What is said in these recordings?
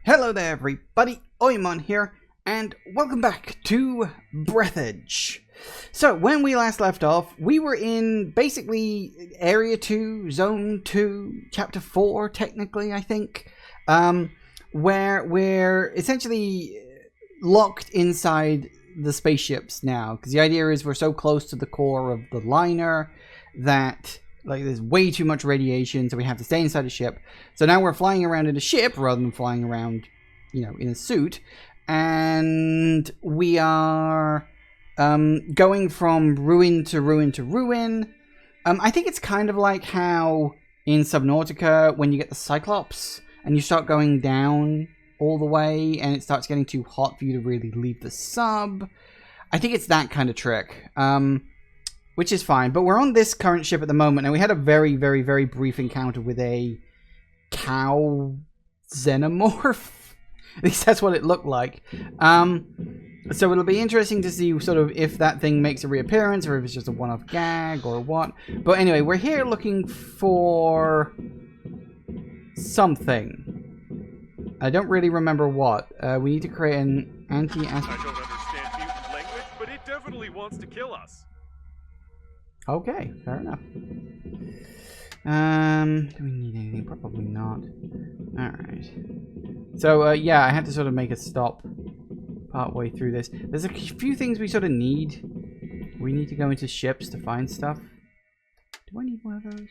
Hello there everybody, Oimon here, and welcome back to Breathedge. So, when we last left off, we were in basically Area 2, Zone 2, Chapter 4, technically, I think, where we're essentially locked inside the spaceships now, because the idea is we're so close to the core of the liner that there's way too much radiation, so we have to stay inside a ship. So now we're flying around in a ship rather than flying around, in a suit. And we are going from ruin to ruin to ruin. I think it's kind of like how in Subnautica, when you get the Cyclops and you start going down all the way and it starts getting too hot for you to really leave the sub. I think it's that kind of trick. Which is fine, but we're on this current ship at the moment, and we had a very, very, very brief encounter with a cow xenomorph. At least that's what it looked like. So it'll be interesting to see sort of if that thing makes a reappearance, or if it's just a one-off gag, or what. But anyway, we're here looking for something. I don't really remember what. We need to create an anti-asteroid. I don't understand mutant language, but it definitely wants to kill us. Okay, fair enough. Do we need anything? Probably not. Alright. So, yeah, I had to sort of make a stop partway through this. There's a few things we sort of need. We need to go into ships to find stuff. Do I need one of those?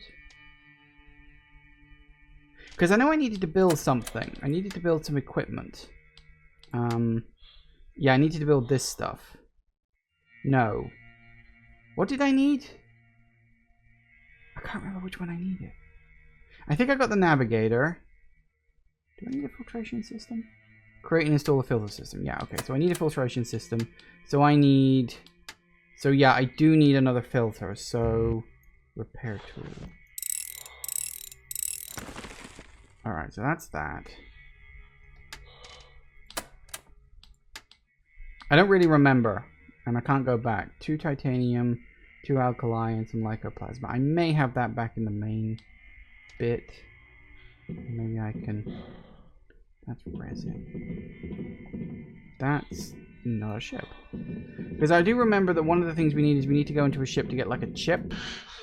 Because I know I needed to build something. I needed to build some equipment. Yeah, I needed to build this stuff. No. What did I need? I can't remember which one I needed. I think I got the navigator. Do I need a filtration system? Create and install a filter system. Yeah, okay. So I need a filtration system. So I need... So yeah, I do need another filter. So repair tool. Alright, so that's that. I don't really remember. And I can't go back. 2 titanium, 2 alkali, and some lycoplasma. I may have that back in the main bit. Maybe I can... That's resin. That's not a ship. Because I do remember that one of the things we need is we need to go into a ship to get like a chip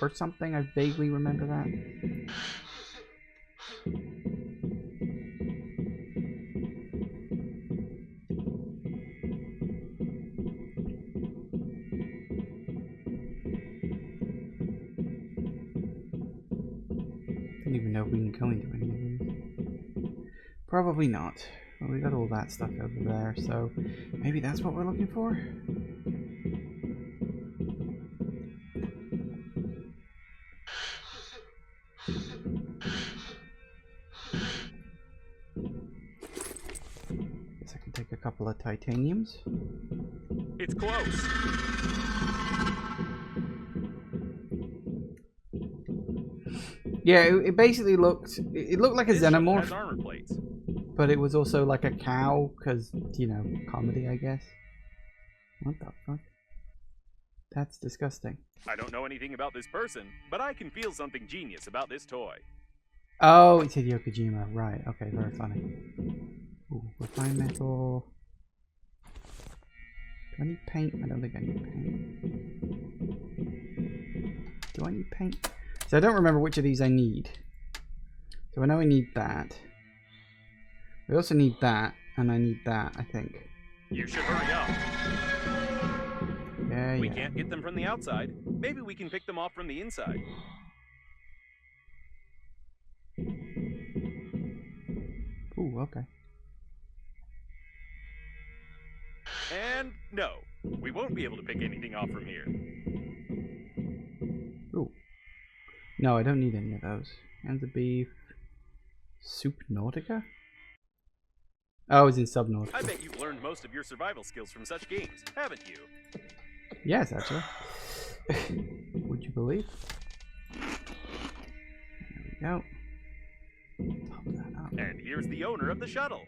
or something. I vaguely remember that. I don't even know if we can go into any of these. Probably not. Well, we got all that stuff over there, so maybe that's what we're looking for? Guess I can take a couple of titaniums. It's close. Yeah, it basically looked... It looked like a xenomorph. Has armor plates. But it was also like a cow, because, comedy, I guess. What the fuck? That's disgusting. I don't know anything about this person, but I can feel something genius about this toy. Oh, it's Hideo Kojima. Right, okay, very funny. Ooh, refined metal. Do I need paint? I don't think I need paint. Do I need paint? So I don't remember which of these I need. So I know I need that. I also need that, and I need that, I think. You should hurry up. Yeah, we can't get them from the outside. Maybe we can pick them off from the inside. Ooh, okay. And no, we won't be able to pick anything off from here. Ooh. No, I don't need any of those. Hands of beef. Soup Nautica? Oh, it's in Subnautica. I bet you've learned most of your survival skills from such games, haven't you? Yes, actually. Would you believe? There we go. Pop that up. And here's the owner of the shuttle.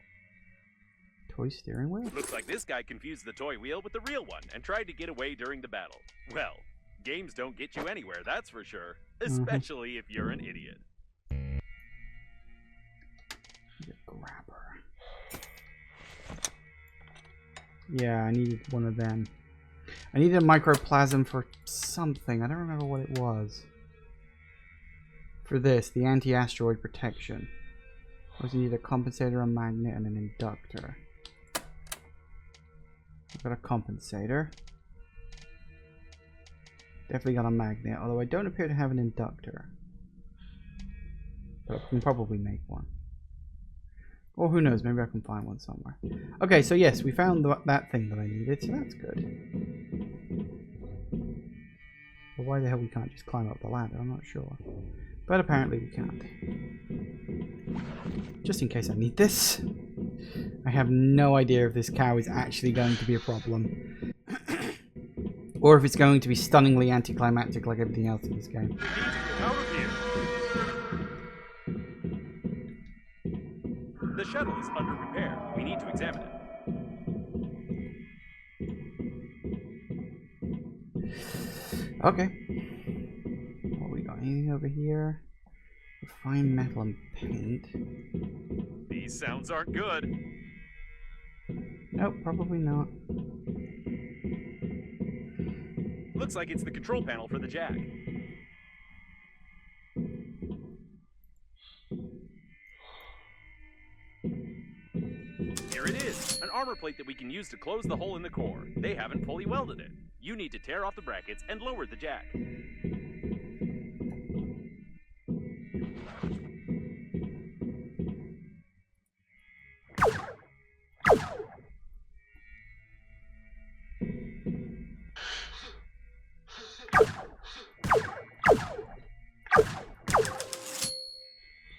Toy steering wheel? Looks like this guy confused the toy wheel with the real one and tried to get away during the battle. Well, games don't get you anywhere, that's for sure. Especially if you're an idiot. The grabber. Yeah, I needed one of them. I needed a microplasm for something. I don't remember what it was. For this, the anti-asteroid protection. Also need a compensator, a magnet, and an inductor. I've got a compensator. Definitely got a magnet, although I don't appear to have an inductor. But I can probably make one. Or who knows, maybe I can find one somewhere. Okay, so yes, we found that thing that I needed, so that's good. But why the hell we can't just climb up the ladder, I'm not sure. But apparently we can't. Just in case I need this. I have no idea if this cow is actually going to be a problem. Or if it's going to be stunningly anticlimactic like everything else in this game. The shuttle is under repair. We need to examine it. Okay. What we got? Anything over here? Refined metal and paint. These sounds aren't good. Nope, probably not. Looks like it's the control panel for the jack. Here it is, an armor plate that we can use to close the hole in the core. They haven't fully welded it. You need to tear off the brackets and lower the jack.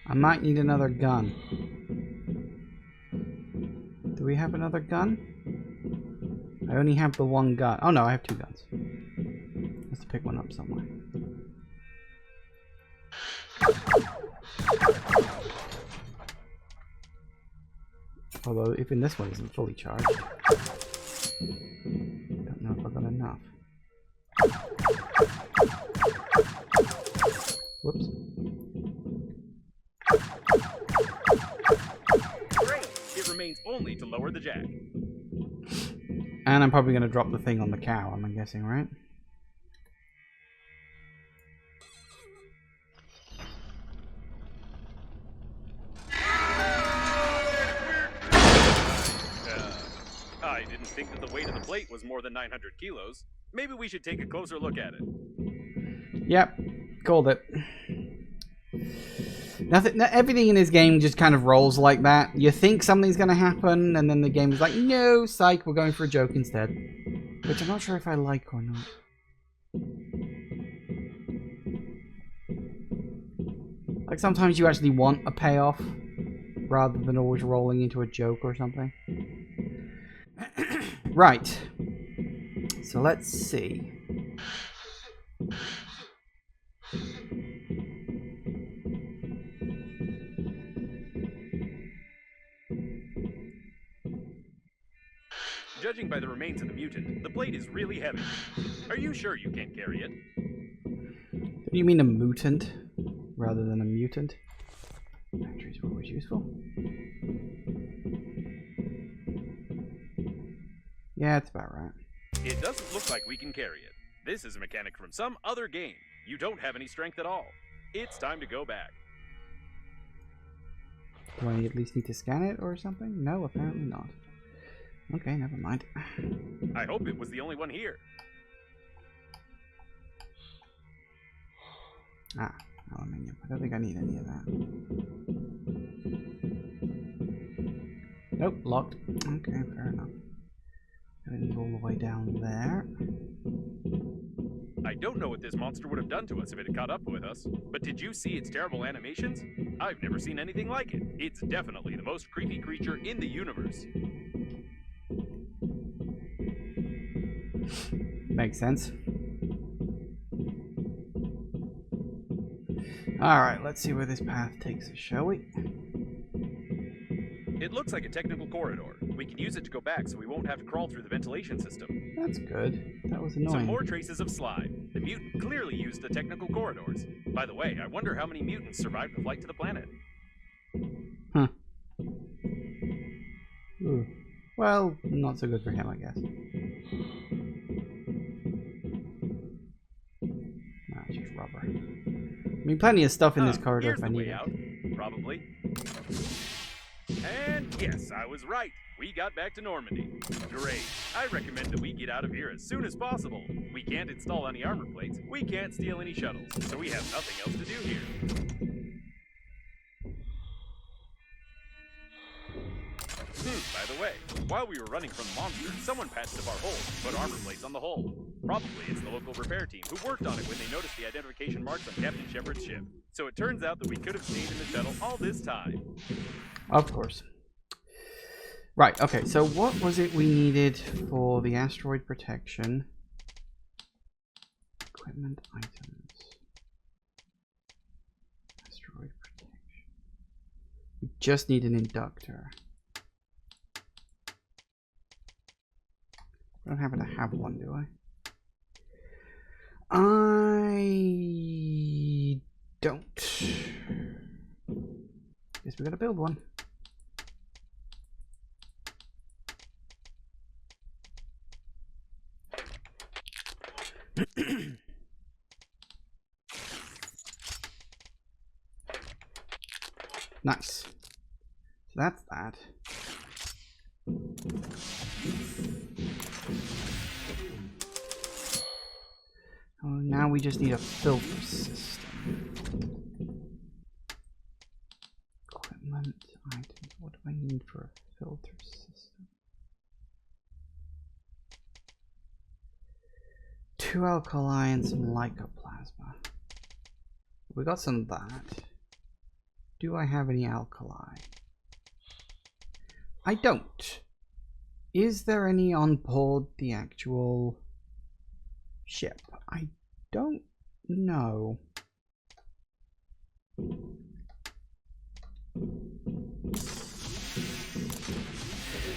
I might need another gun. Do we have another gun? I only have the one gun. Oh no, I have two guns. Let's pick one up somewhere. Although even this one isn't fully charged. Don't know if I've got enough. Whoops. Great! It remains only to lower the jack. And I'm probably going to drop the thing on the cow, I'm guessing, right? I didn't think that the weight of the plate was more than 900 kilos. Maybe we should take a closer look at it. Yep, called it. Nothing. Everything in this game just kind of rolls like that. You think something's going to happen, and then the game is like, no, psych, we're going for a joke instead. Which I'm not sure if I like or not. Like, sometimes you actually want a payoff, rather than always rolling into a joke or something. Right. So let's see. Judging by the remains of the mutant, the plate is really heavy. Are you sure you can't carry it? Do you mean a mutant rather than a mutant? Batteries are always useful. Yeah, it's about right. It doesn't look like we can carry it. This is a mechanic from some other game. You don't have any strength at all. It's time to go back. Do I at least need to scan it or something? No, apparently not. Okay, never mind. I hope it was the only one here. Ah, aluminium. I don't think I need any of that. Nope, locked. Okay, fair enough. Everything's all the way down there. I don't know what this monster would have done to us if it had caught up with us, but did you see its terrible animations? I've never seen anything like it. It's definitely the most creepy creature in the universe. Makes sense. Alright, let's see where this path takes us, shall we? It looks like a technical corridor. We can use it to go back so we won't have to crawl through the ventilation system. That's good. That was annoying. Some more traces of slide. The mutant clearly used the technical corridors. By the way, I wonder how many mutants survived the flight to the planet. Huh. Ooh. Well, not so good for him, I guess. No, it's just rubber. I mean, plenty of stuff in this corridor if I need it. Out, probably. And yes, I was right. We got back to Normandy. Great. I recommend that we get out of here as soon as possible. We can't install any armor plates. We can't steal any shuttles. So we have nothing else to do here. By the way, while we were running from the monster, someone patched up our hole and put armor plates on the hull. Probably it's the local repair team who worked on it when they noticed the identification marks on Captain Shepard's ship. So it turns out that we could have stayed in the shuttle all this time. Of course. Right, okay, so what was it we needed for the asteroid protection? Equipment items. Asteroid protection. We just need an inductor. I don't happen to have one, do I? I don't. Guess we gotta build one. Nice. So that's that. Oh, now we just need a filter system. Equipment, items. What do I need for a filter system? 2 alkali and some lycoplasma. We got some of that. Do I have any alkali? I don't. Is there any on board the actual ship? I don't know.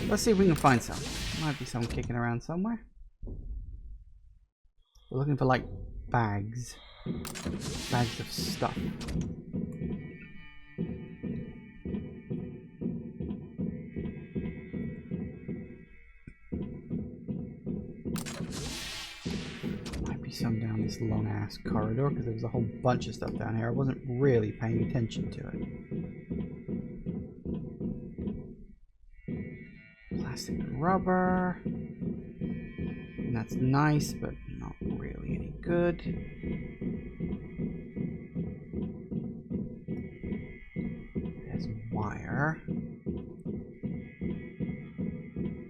Let's see if we can find some. Might be some kicking around somewhere. We're looking for like bags. Bags of stuff. Some down this long ass corridor because there was a whole bunch of stuff down here. I wasn't really paying attention to it. Plastic and rubber. And that's nice, but not really any good. There's wire.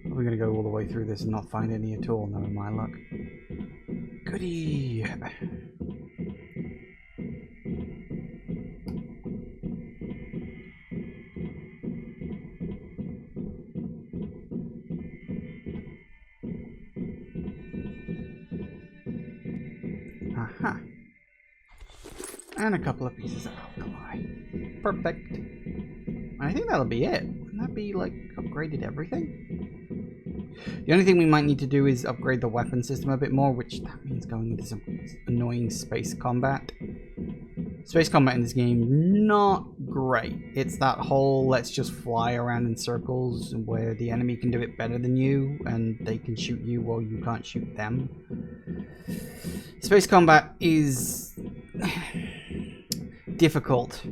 We're gonna go all the way through this and not find any at all, knowing my luck. Goody! Aha! And a couple of pieces of alkali. Perfect. I think that'll be it. Wouldn't that be like upgraded everything? The only thing we might need to do is upgrade the weapon system a bit more, which that means going into some annoying space combat. Space combat in this game, not great. It's that whole let's just fly around in circles where the enemy can do it better than you and they can shoot you while you can't shoot them. Space combat is difficult.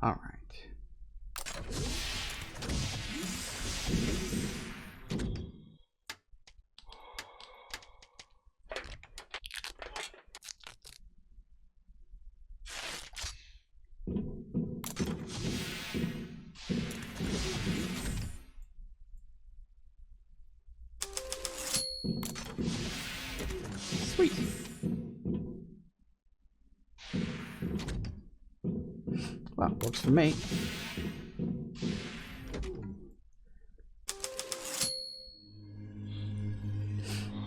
All right. Sweet. Well, works for me.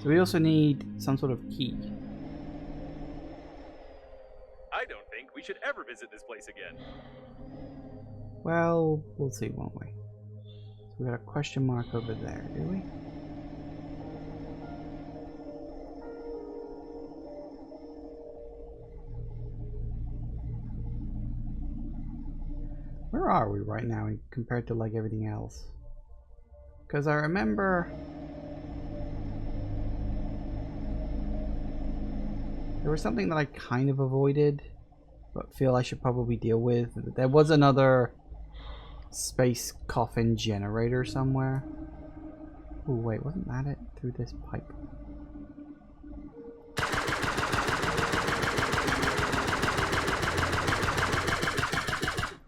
So we also need some sort of key. I don't think we should ever visit this place again. Well, we'll see, won't we? So we got a question mark over there, do we? Where are we right now compared to like everything else? Because I remember there was something that I kind of avoided but feel I should probably deal with. There was another space coffin generator somewhere. Oh wait, wasn't that it? Through this pipe.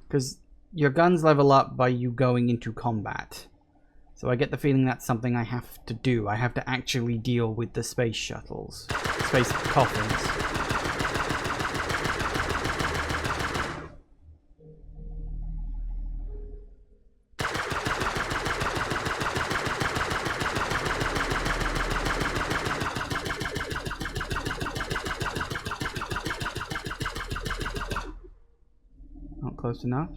Because your guns level up by you going into combat. So I get the feeling that's something I have to do. I have to actually deal with the space shuttles. Space coffins. Not close enough.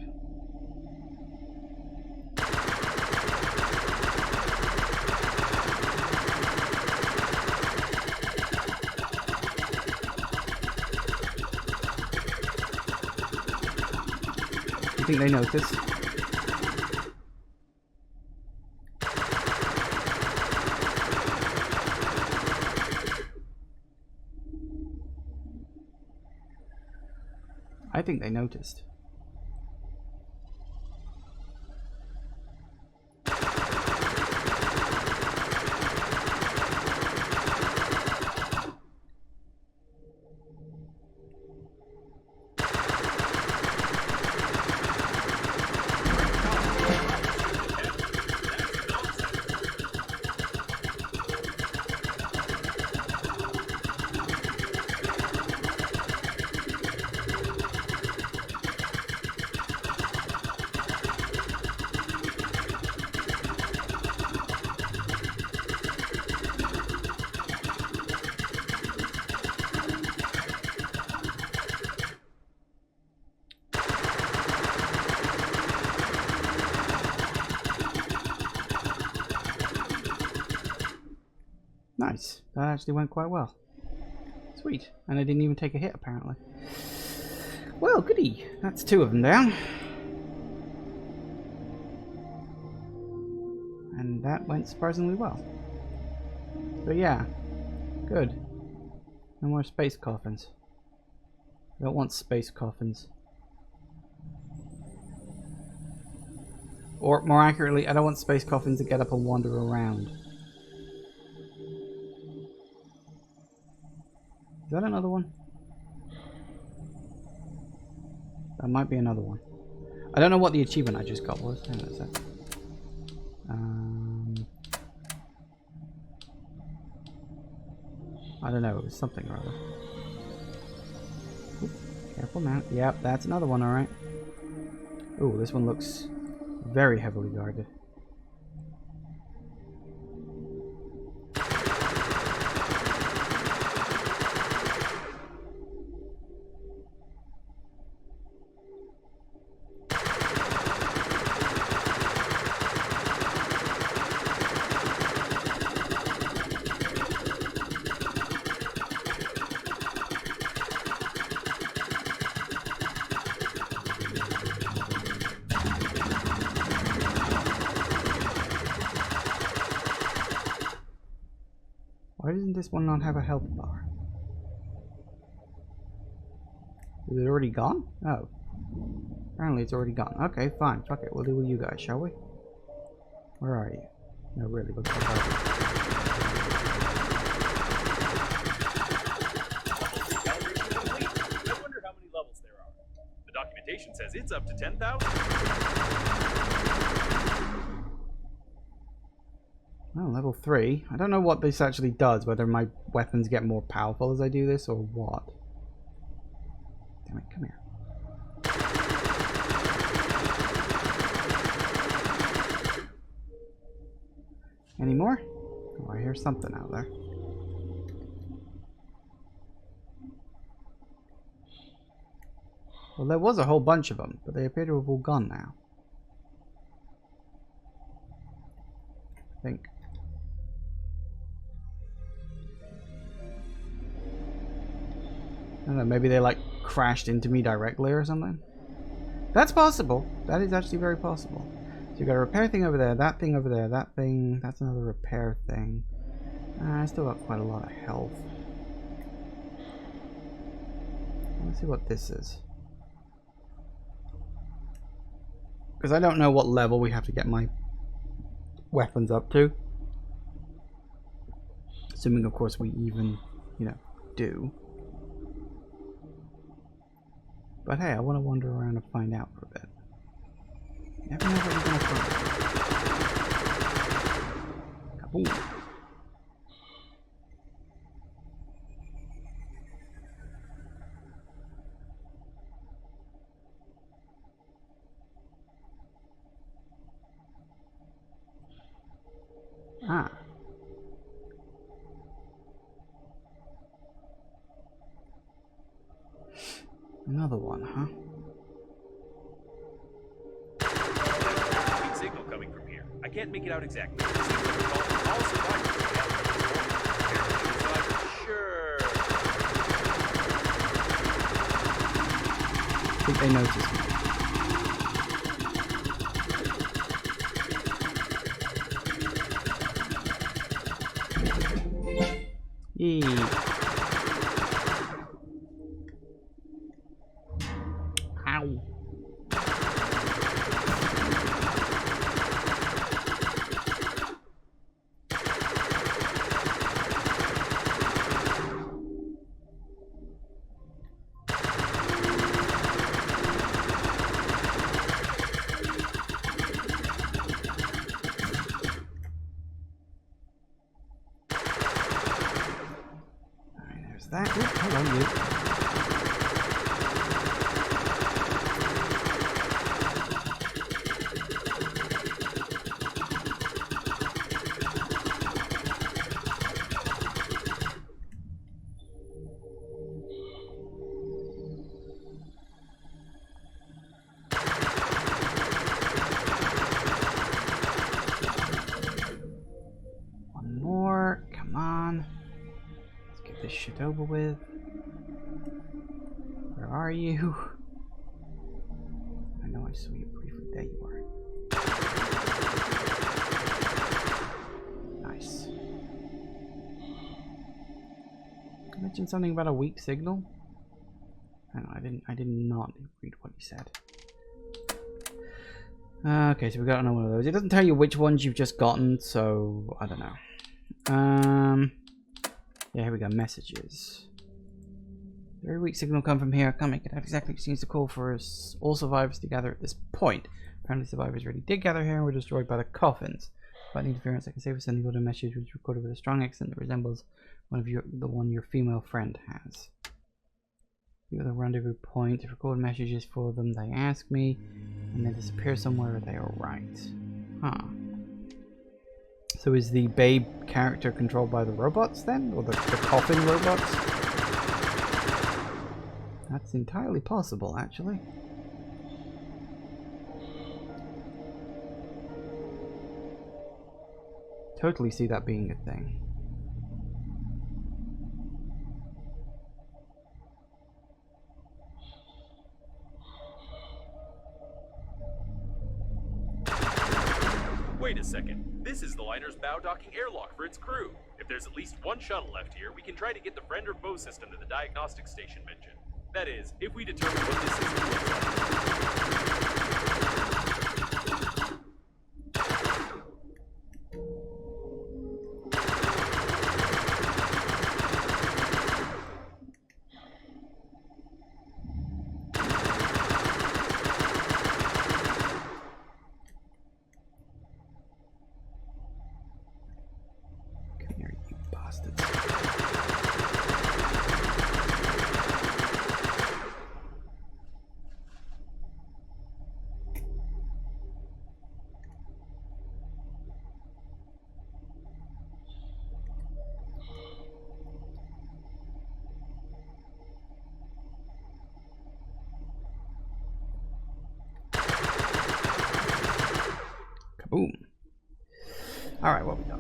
I think they noticed. I think they noticed. Nice. That actually went quite well. Sweet. And I didn't even take a hit, apparently. Well, goody. That's two of them down. And that went surprisingly well. So yeah. Good. No more space coffins. I don't want space coffins. Or, more accurately, I don't want space coffins to get up and wander around. Is that another one? That might be another one. I don't know what the achievement I just got was. Hang on a sec. I don't know. It was something or other. Ooh, careful now. Yep, that's another one, alright. Ooh, this one looks very heavily guarded. Why doesn't this one not have a health bar? Is it already gone? Oh. Apparently it's already gone. Okay, fine. Fuck it. We'll deal with you guys, shall we? Where are you? No, really. What's the problem? I wonder how many levels there are. The documentation says it's up to 10,000. Oh, level 3. I don't know what this actually does, whether my weapons get more powerful as I do this or what. Damn it, come here. Any more? Oh, I hear something out there. Well, there was a whole bunch of them, but they appear to have all gone now. think. I don't know, maybe they like crashed into me directly or something. That's possible. That is actually very possible. So you got a repair thing over there, that thing over there, that thing, that's another repair thing. I still got quite a lot of health. Let's see what this is. Because I don't know what level we have to get my weapons up to. Assuming, of course, we even, you know, do. But hey, I want to wander around and find out for a bit. Never know what you're going to find. Kaboom. Ah. Another one, huh? Big signal coming from here. I can't make it out exactly. It seems like it's all survivors are gathered at this point. So I'm sure. I think they noticed me. Yee. Ow. Alright, there's that. Ooh, hello, you. This shit over with. Where are you? I know I saw you briefly. There you are. Nice. I mentioned something about a weak signal. I don't know, I did not read what he said. Okay, so we got another one of those. It doesn't tell you which ones you've just gotten, so I don't know. Yeah, here we go. Messages. Very weak signal come from here. I can't make it out exactly. It seems to call for us all survivors to gather at this point. Apparently survivors already did gather here and were destroyed by the coffins. By interference, I can say we're sending out a message which is recorded with a strong accent that resembles the one your female friend has. Give the rendezvous point to record messages for them. They ask me, and they disappear somewhere. They are right. Huh. So is the babe character controlled by the robots then? Or the coffin robots? That's entirely possible, actually. Totally see that being a thing. Wait a second. This is the liner's bow docking airlock for its crew. If there's at least one shuttle left here, we can try to get the friend or foe system to the diagnostic station mentioned. That is, if we determine what this system looks like. Boom. Alright, what we got?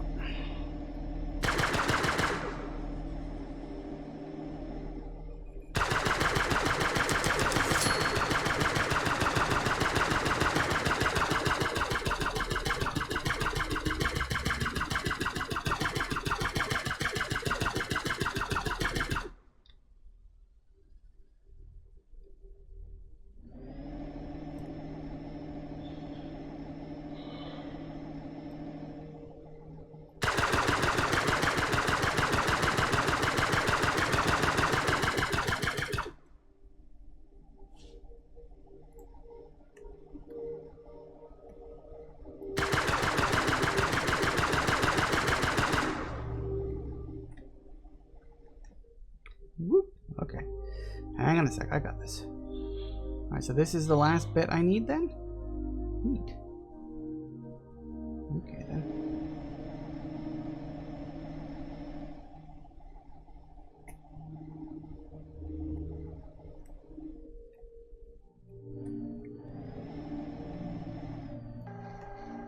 Whoop. Okay. Hang on a sec. I got this. Alright, so this is the last bit I need then? Neat. Okay then.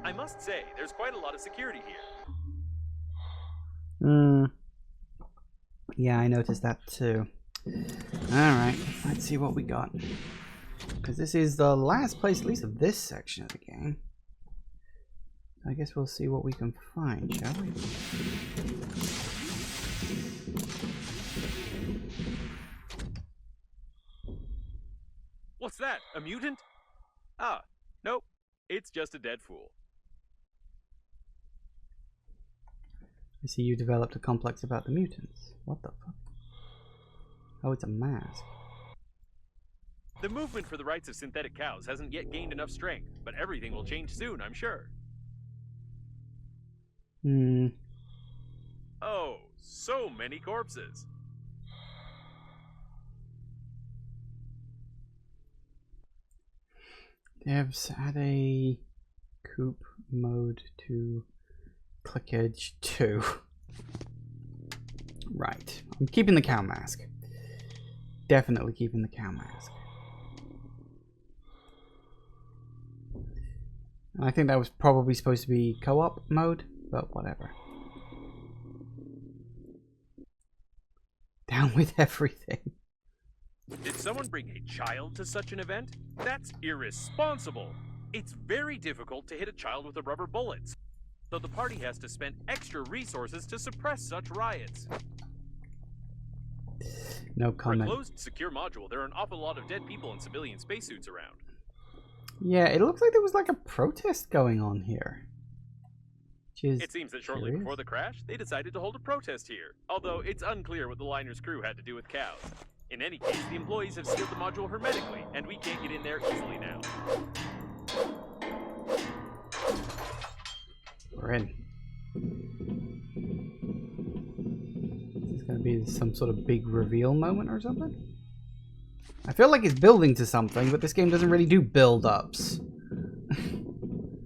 I must say, there's quite a lot of security here. Yeah, I noticed that too. Alright, let's see what we got. Because this is the last place, at least of this section of the game. I guess we'll see what we can find, shall we? What's that? A mutant? Ah, nope. It's just a dead fool. I see you developed a complex about the mutants. What the fuck? Oh, it's a mask. The movement for the rights of synthetic cows hasn't yet gained enough strength, but everything will change soon, I'm sure. Oh, so many corpses. Devs add a coop mode to Breathedge 2. Right. I'm keeping the cow mask. Definitely keeping the cow mask. I think that was probably supposed to be co-op mode, but whatever. Down with everything. Did someone bring a child to such an event? That's irresponsible. It's very difficult to hit a child with a rubber bullet, so the party has to spend extra resources to suppress such riots. No comment. For a closed, secure module, there are an awful lot of dead people in civilian spacesuits around. Yeah, it looks like there was like a protest going on here. It seems that shortly before the crash, they decided to hold a protest here, although it's unclear what the liner's crew had to do with cows. In any case, the employees have sealed the module hermetically, and we can't get in there easily now. We're in. Is this going to be some sort of big reveal moment or something? I feel like it's building to something, but this game doesn't really do build-ups.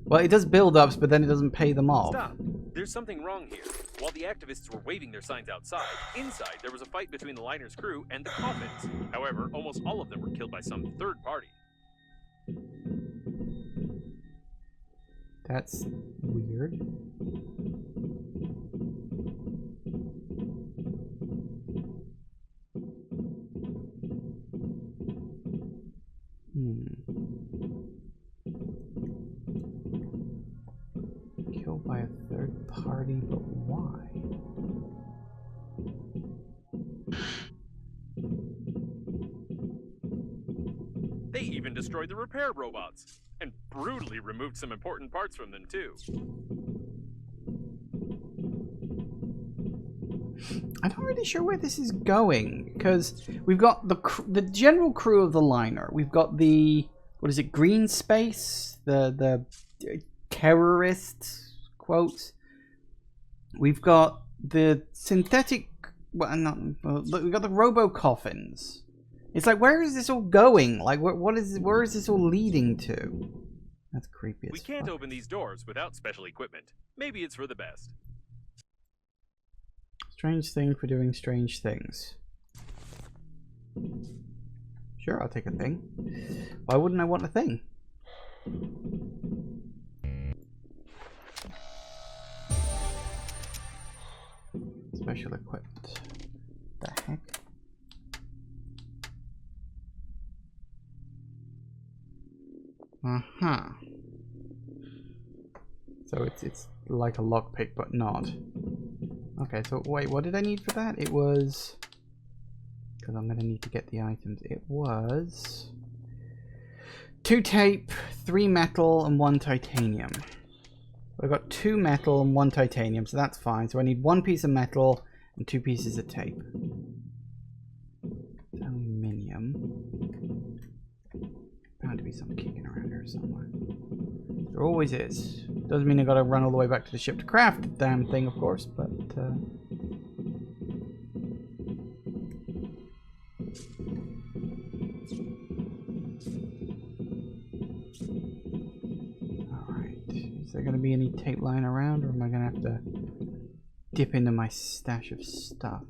Well, it does build-ups, but then it doesn't pay them off. Stop. There's something wrong here. While the activists were waving their signs outside, inside there was a fight between the liner's crew and the coffins. However, almost all of them were killed by some third party. That's weird. Killed by a third party, but why? They even destroyed the repair robots, and brutally removed some important parts from them too. I'm not really sure where this is going, because we've got the general crew of the liner. We've got the, what is it, green space? The terrorist quotes. We've got the synthetic, well, we've got the robo coffins. It's like, where is this all going? Like, where is this all leading to? That's creepy as We can't fuck. open these doors without special equipment. Maybe it's for the best. Strange thing for doing strange things. Sure, I'll take a thing. Why wouldn't I want a thing? special equipment. The heck? Uh-huh. So it's like a lockpick, but not. Okay, so wait, what did I need for that? It was... because I'm going to need to get the items. It was... 2 tape, 3 metal, and 1 titanium. I've got 2 metal and 1 titanium, so that's fine. So I need 1 piece of metal and 2 pieces of tape. Aluminium. Bound to be some kicking around here somewhere. There always is. Doesn't mean I gotta run all the way back to the ship to craft the damn thing, of course, but alright. Is there gonna be any tape lying around, or am I gonna have to dip into my stash of stuff?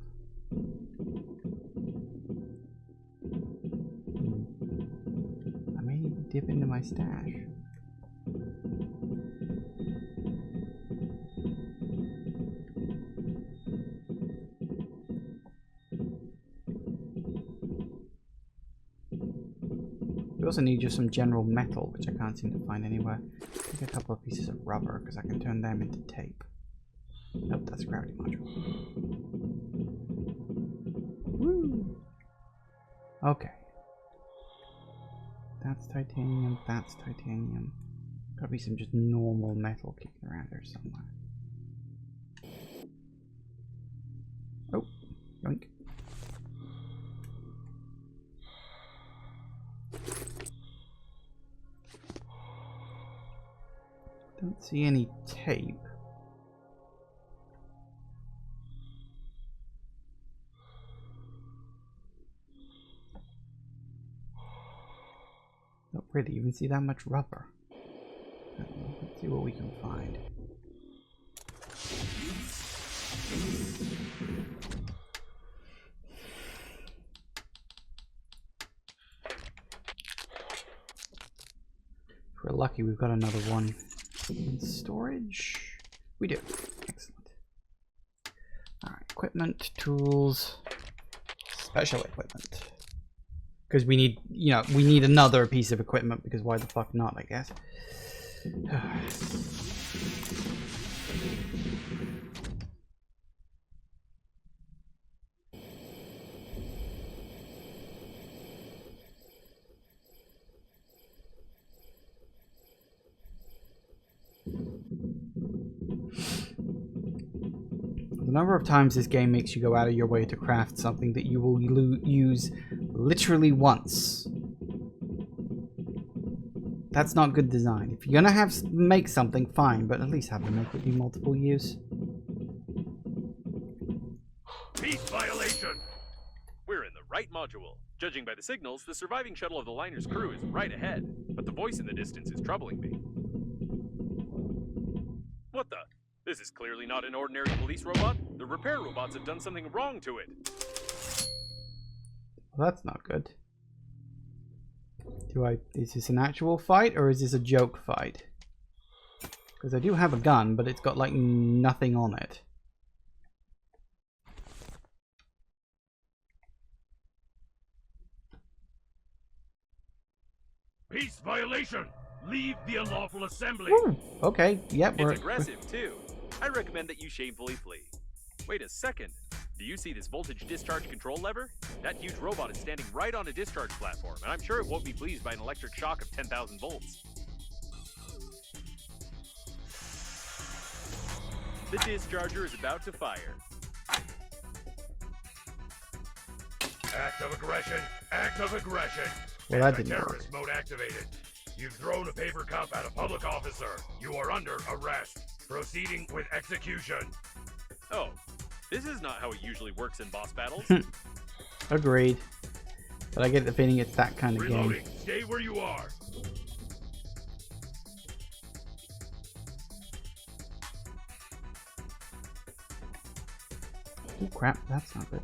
I may need to dip into my stash. We also need just some general metal, which I can't seem to find anywhere. Take a couple of pieces of rubber, because I can turn them into tape. Nope, that's a gravity module. Woo! Okay. That's titanium, that's titanium. Gotta be some just normal metal kicking around there somewhere. Oh, yoink. Don't see any tape. Don't really even see that much rubber. Let's see what we can find. If we're lucky, we've got another one in storage. We do. Excellent. Alright, equipment, tools, special equipment. Because we need, you know, we need another piece of equipment, because why the fuck not, I guess. The number of times this game makes you go out of your way to craft something that you will use literally once. That's not good design. If you're gonna make something, fine, but at least have them make it be multiple use. Peace violation! We're in the right module. Judging by the signals, the surviving shuttle of the liner's crew is right ahead, but the voice in the distance is troubling me. What the? This is clearly not an ordinary police robot. The repair robots have done something wrong to it. Well, that's not good. Is this an actual fight, or is this a joke fight? Because I do have a gun, but it's got like nothing on it. Peace violation! Leave the unlawful assembly! Ooh, okay, yep. It's aggressive, too. I recommend that you shamefully flee. Wait a second. Do you see this voltage discharge control lever? That huge robot is standing right on a discharge platform, and I'm sure it won't be pleased by an electric shock of 10,000 volts. The discharger is about to fire. Act of aggression! Act of aggression! Well, that didn't work. Terrorist mode activated. You've thrown a paper cup at a public officer. You are under arrest. Proceeding with execution. Oh, this is not how it usually works in boss battles. Agreed. But I get the feeling it's that kind of Reloading. game. Stay where you are. Oh crap, that's not good.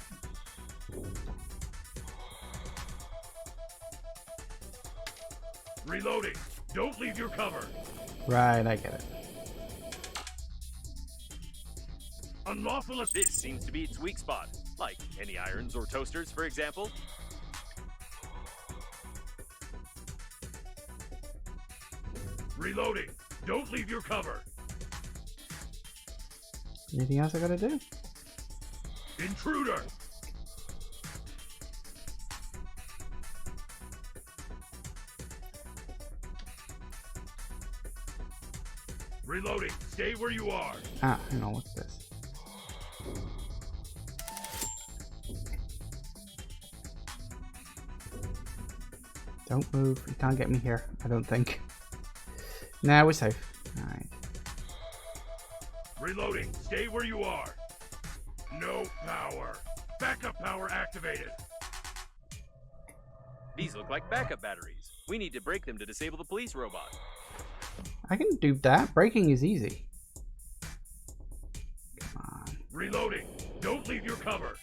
Reloading. Don't leave your cover. Right, I get it. Unlawful. This seems to be its weak spot. Like any irons or toasters, for example. Reloading. Don't leave your cover. Anything else I gotta do? Intruder. Reloading. Stay where you are. Ah, hang on, what's this? Don't move. You can't get me here, I don't think. Nah, we're safe. Alright. Reloading. Stay where you are. No power. Backup power activated. These look like backup batteries. We need to break them to disable the police robot. I can do that. Breaking is easy. Come on. Reloading. Don't leave your cover.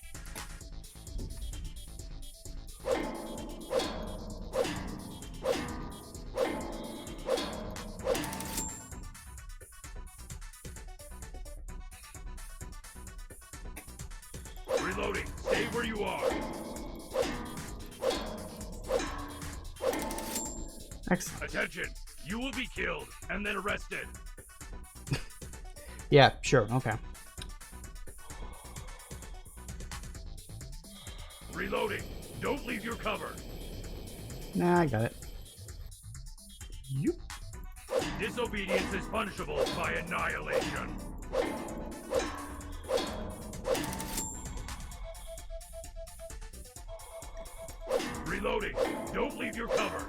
Reloading. Stay where you are. Excellent. Attention. You will be killed and then arrested. Yeah, sure. Okay. Reloading. Don't leave your cover. Nah, I got it. Yoop. Disobedience is punishable by annihilation. Reloading. Don't leave your cover.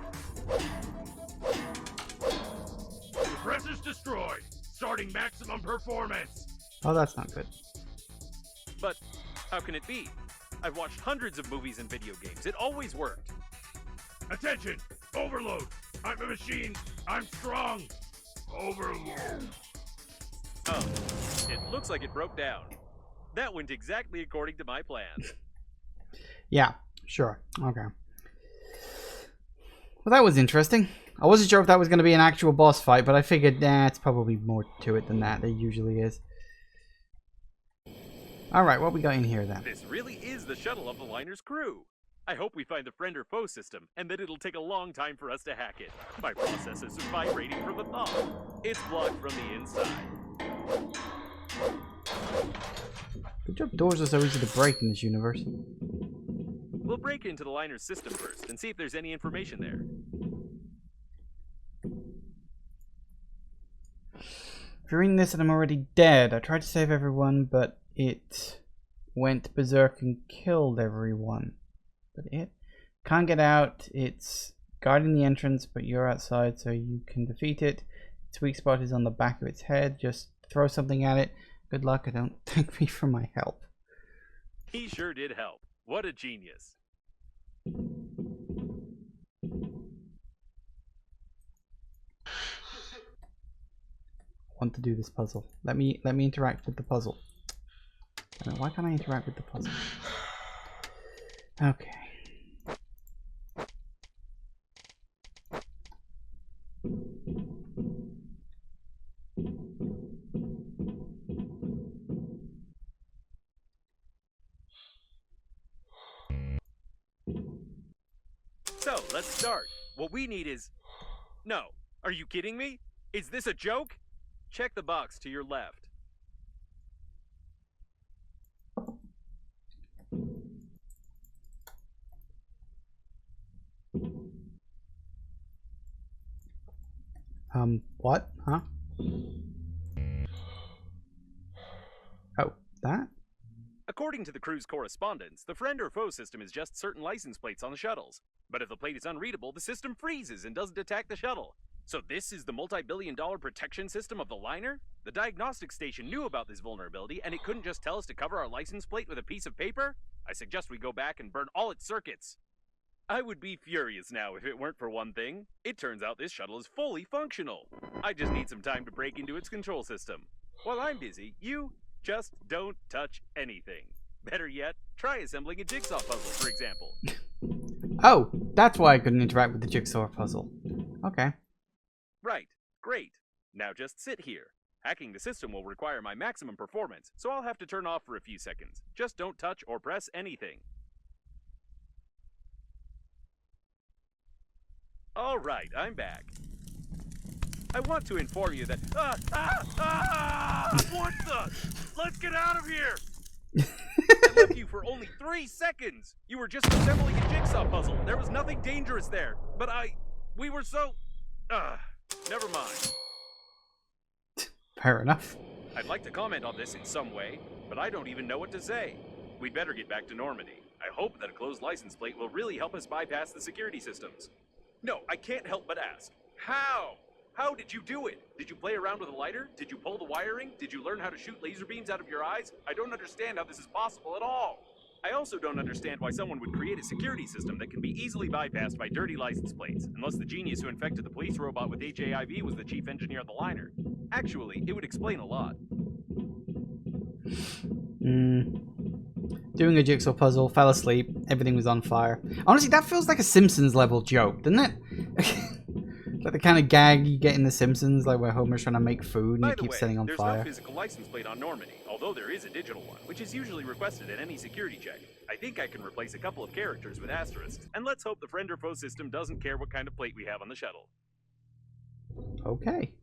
Suppressors destroyed. Starting maximum performance. Oh, that's not good. But how can it be? I've watched hundreds of movies and video games. It always worked. Attention. Overload. I'm a machine. I'm strong. Overload. Oh, it looks like it broke down. That went exactly according to my plan. Yeah, sure. Okay. Well, that was interesting. I wasn't sure if that was going to be an actual boss fight, but I figured, nah, it's probably more to it than that. There usually is. Alright, what we got in here then? This really is the shuttle of the liner's crew. I hope we find the friend or foe system, and that it'll take a long time for us to hack it. My processors are vibrating from the top. It's blocked from the inside. Good job doors are so easy to break in this universe. We'll break into the liner's system first and see if there's any information there. If you're reading this and I'm already dead, I tried to save everyone, but it went berserk and killed everyone. But it can't get out. It's guarding the entrance, but you're outside, so you can defeat it. Its weak spot is on the back of its head. Just throw something at it. Good luck, and don't thank me for my help. He sure did help. What a genius. Want to do this puzzle. Let me interact with the puzzle. I don't know, why can't I interact with the puzzle? Okay. So, let's start. What we need is... No. Are you kidding me? Is this a joke? Check the box to your left. What? Huh? Oh, that? According to the crew's correspondence, the friend or foe system is just certain license plates on the shuttles. But if the plate is unreadable, the system freezes and doesn't attack the shuttle. So this is the multi-billion-dollar protection system of the liner? The diagnostic station knew about this vulnerability, and it couldn't just tell us to cover our license plate with a piece of paper? I suggest we go back and burn all its circuits. I would be furious now if it weren't for one thing. It turns out this shuttle is fully functional. I just need some time to break into its control system. While I'm busy, you just don't touch anything. Better yet, try assembling a jigsaw puzzle, for example. Oh, that's why I couldn't interact with the jigsaw puzzle. Okay. Right. Great. Now just sit here. Hacking the system will require my maximum performance, so I'll have to turn off for a few seconds. Just don't touch or press anything. Alright, I'm back. I want to inform you that... What the? Let's get out of here! I left you for only 3 seconds! You were just assembling a jigsaw puzzle. There was nothing dangerous there. But we were so... never mind. Fair enough. I'd like to comment on this in some way, but I don't even know what to say. We'd better get back to Normandy. I hope that a closed license plate will really help us bypass the security systems. No, I can't help but ask. How? How did you do it? Did you play around with a lighter? Did you pull the wiring? Did you learn how to shoot laser beams out of your eyes? I don't understand how this is possible at all. I also don't understand why someone would create a security system that can be easily bypassed by dirty license plates, unless the genius who infected the police robot with HAIV was the chief engineer of the liner. Actually, it would explain a lot. Doing a jigsaw puzzle, fell asleep, everything was on fire. Honestly, that feels like a Simpsons level joke, doesn't it? Like the kind of gag you get in The Simpsons, like where Homer's trying to make food and he keeps setting on fire. There's no physical license plate on Normandy, although there is a digital one, which is usually requested at any security check. I think I can replace a couple of characters with asterisks, and let's hope the friend or foe system doesn't care what kind of plate we have on the shuttle. Okay.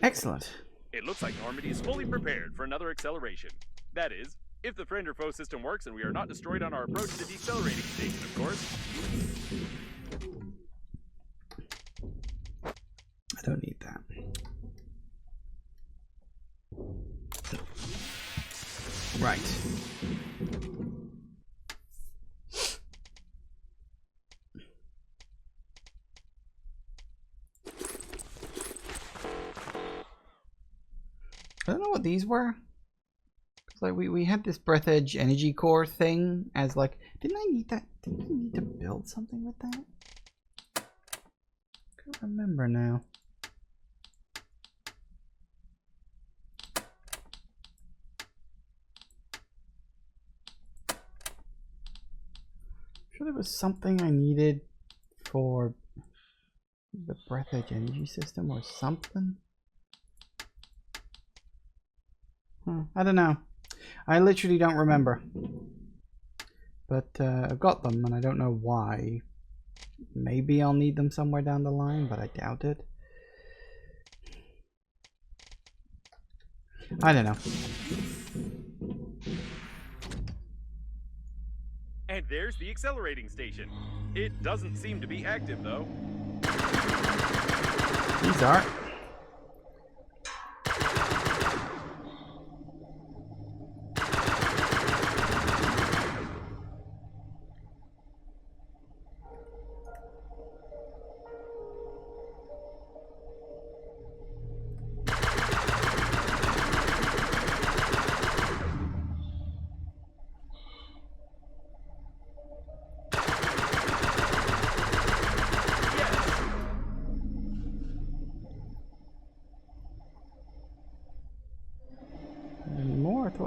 Excellent. It looks like Normandy is fully prepared for another acceleration. That is, if the friend or foe system works and we are not destroyed on our approach to the accelerating station, of course. I don't need that. Right. I don't know what these were. Like we had this Breathedge energy core thing as like, didn't I need that? Didn't I need to build something with that? Can't remember now. I'm sure there was something I needed for the Breathedge energy system or something. I don't know. I literally don't remember. But I've got them and I don't know why. Maybe I'll need them somewhere down the line, but I doubt it. I don't know. And there's the accelerating station. It doesn't seem to be active, though. These are.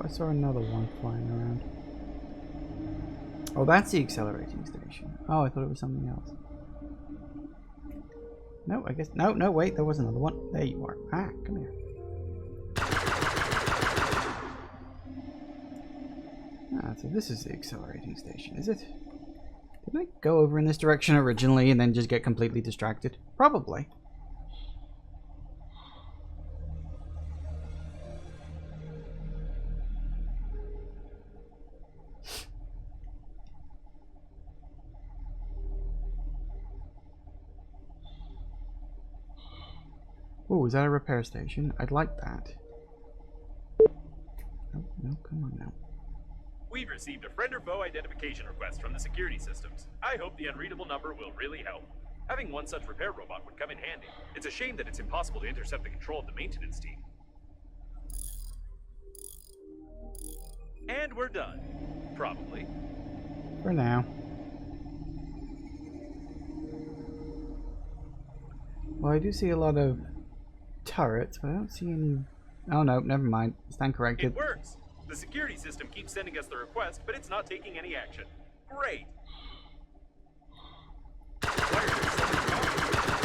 I saw another one flying around. Oh, that's the accelerating station. Oh, I thought it was something else. No, I guess... No, wait, there was another one. There you are. Ah, come here. Ah, so this is the accelerating station, is it? Didn't I go over in this direction originally and then just get completely distracted? Probably. Oh, is that a repair station? I'd like that. No, come on now. We've received a friend or foe identification request from the security systems. I hope the unreadable number will really help. Having one such repair robot would come in handy. It's a shame that it's impossible to intercept the control of the maintenance team. And we're done. Probably. For now. Well, I do see a lot of turrets, but I don't see any... Oh no, never mind. Stand corrected. It works! The security system keeps sending us the request, but it's not taking any action. Great! Why are there so many problems?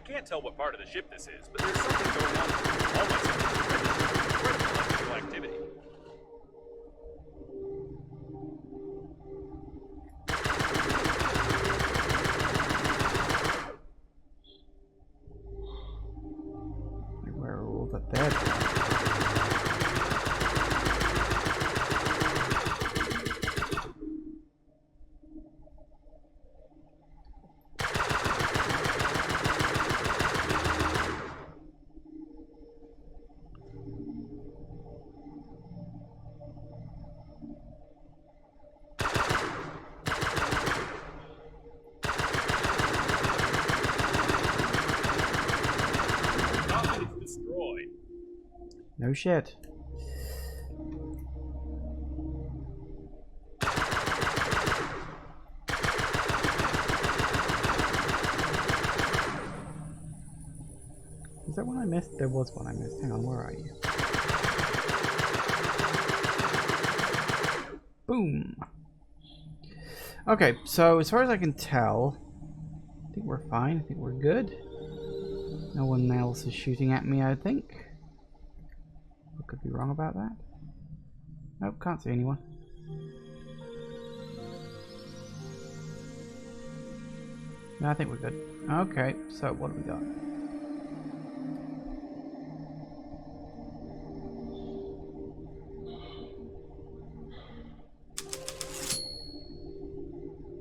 can't tell what part of the ship this is, but there's something going on. All my senses are registering incredible electrical activity. Where are all the dead? No shit. Is that one I missed? There was one I missed. Hang on, where are you? Boom! Okay, so as far as I can tell, I think we're fine. I think we're good. No one else is shooting at me, I think. I could be wrong about that. Nope, can't see anyone. No, I think we're good. Okay, so what do we got?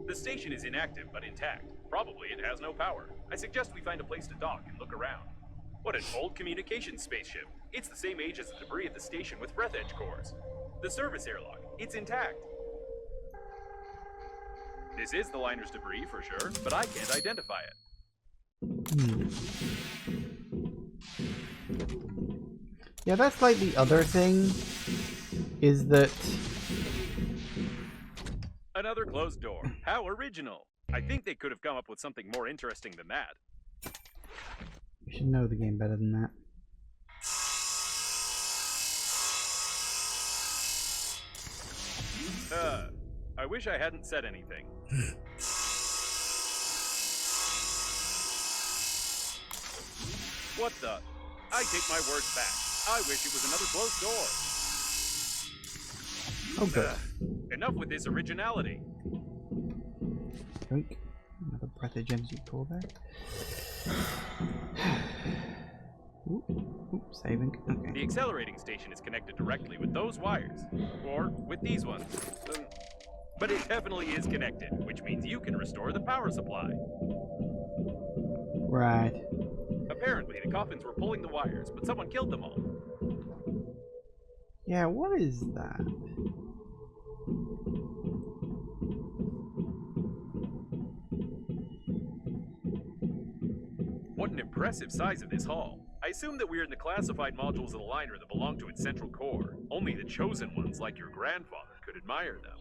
The station is inactive but intact. Probably it has no power. I suggest we find a place to dock and look around. What an old communications spaceship. It's the same age as the debris at the station with Breathedge cores. The service airlock, it's intact. This is the liner's debris for sure, but I can't identify it. Yeah, that's like the other thing, is that... Another closed door. How original. I think they could have come up with something more interesting than that. You should know the game better than that. I wish I hadn't said anything. What the? I take my words back. I wish it was another closed door. Oh, good. Enough with this originality. Drink. Another Breathedge energy core there. Ooh, saving. Okay. The accelerating station is connected directly with those wires. Or with these ones. But it definitely is connected, which means you can restore the power supply. Right. Apparently, the coffins were pulling the wires, but someone killed them all. Yeah, what is that? What an impressive size of this hull. I assume that we're in the classified modules of the liner that belong to its central core. Only the chosen ones, like your grandfather, could admire them.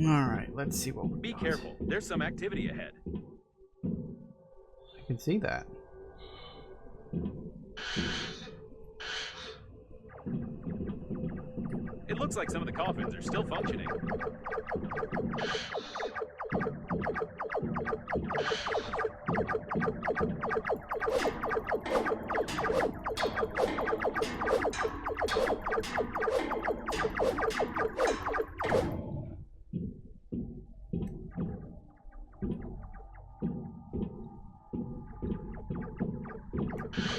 Alright, let's see what we Be got. careful. There's some activity ahead. I can see that. It looks like some of the coffins are still functioning.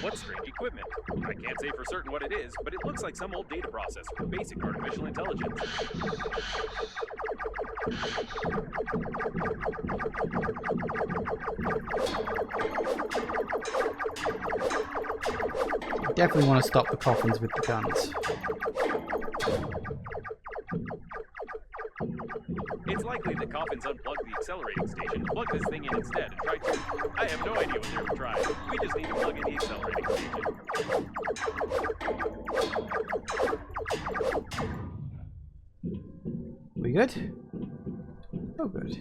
What strange equipment? I can't say for certain what it is, but it looks like some old data processor with basic artificial intelligence. Definitely want to stop the coffins with the guns. It's likely that coffins unplugged the accelerating station, plugged this thing in instead, and tried to... I have no idea what they were trying. We just need to plug in the accelerating station. We good? Oh, good.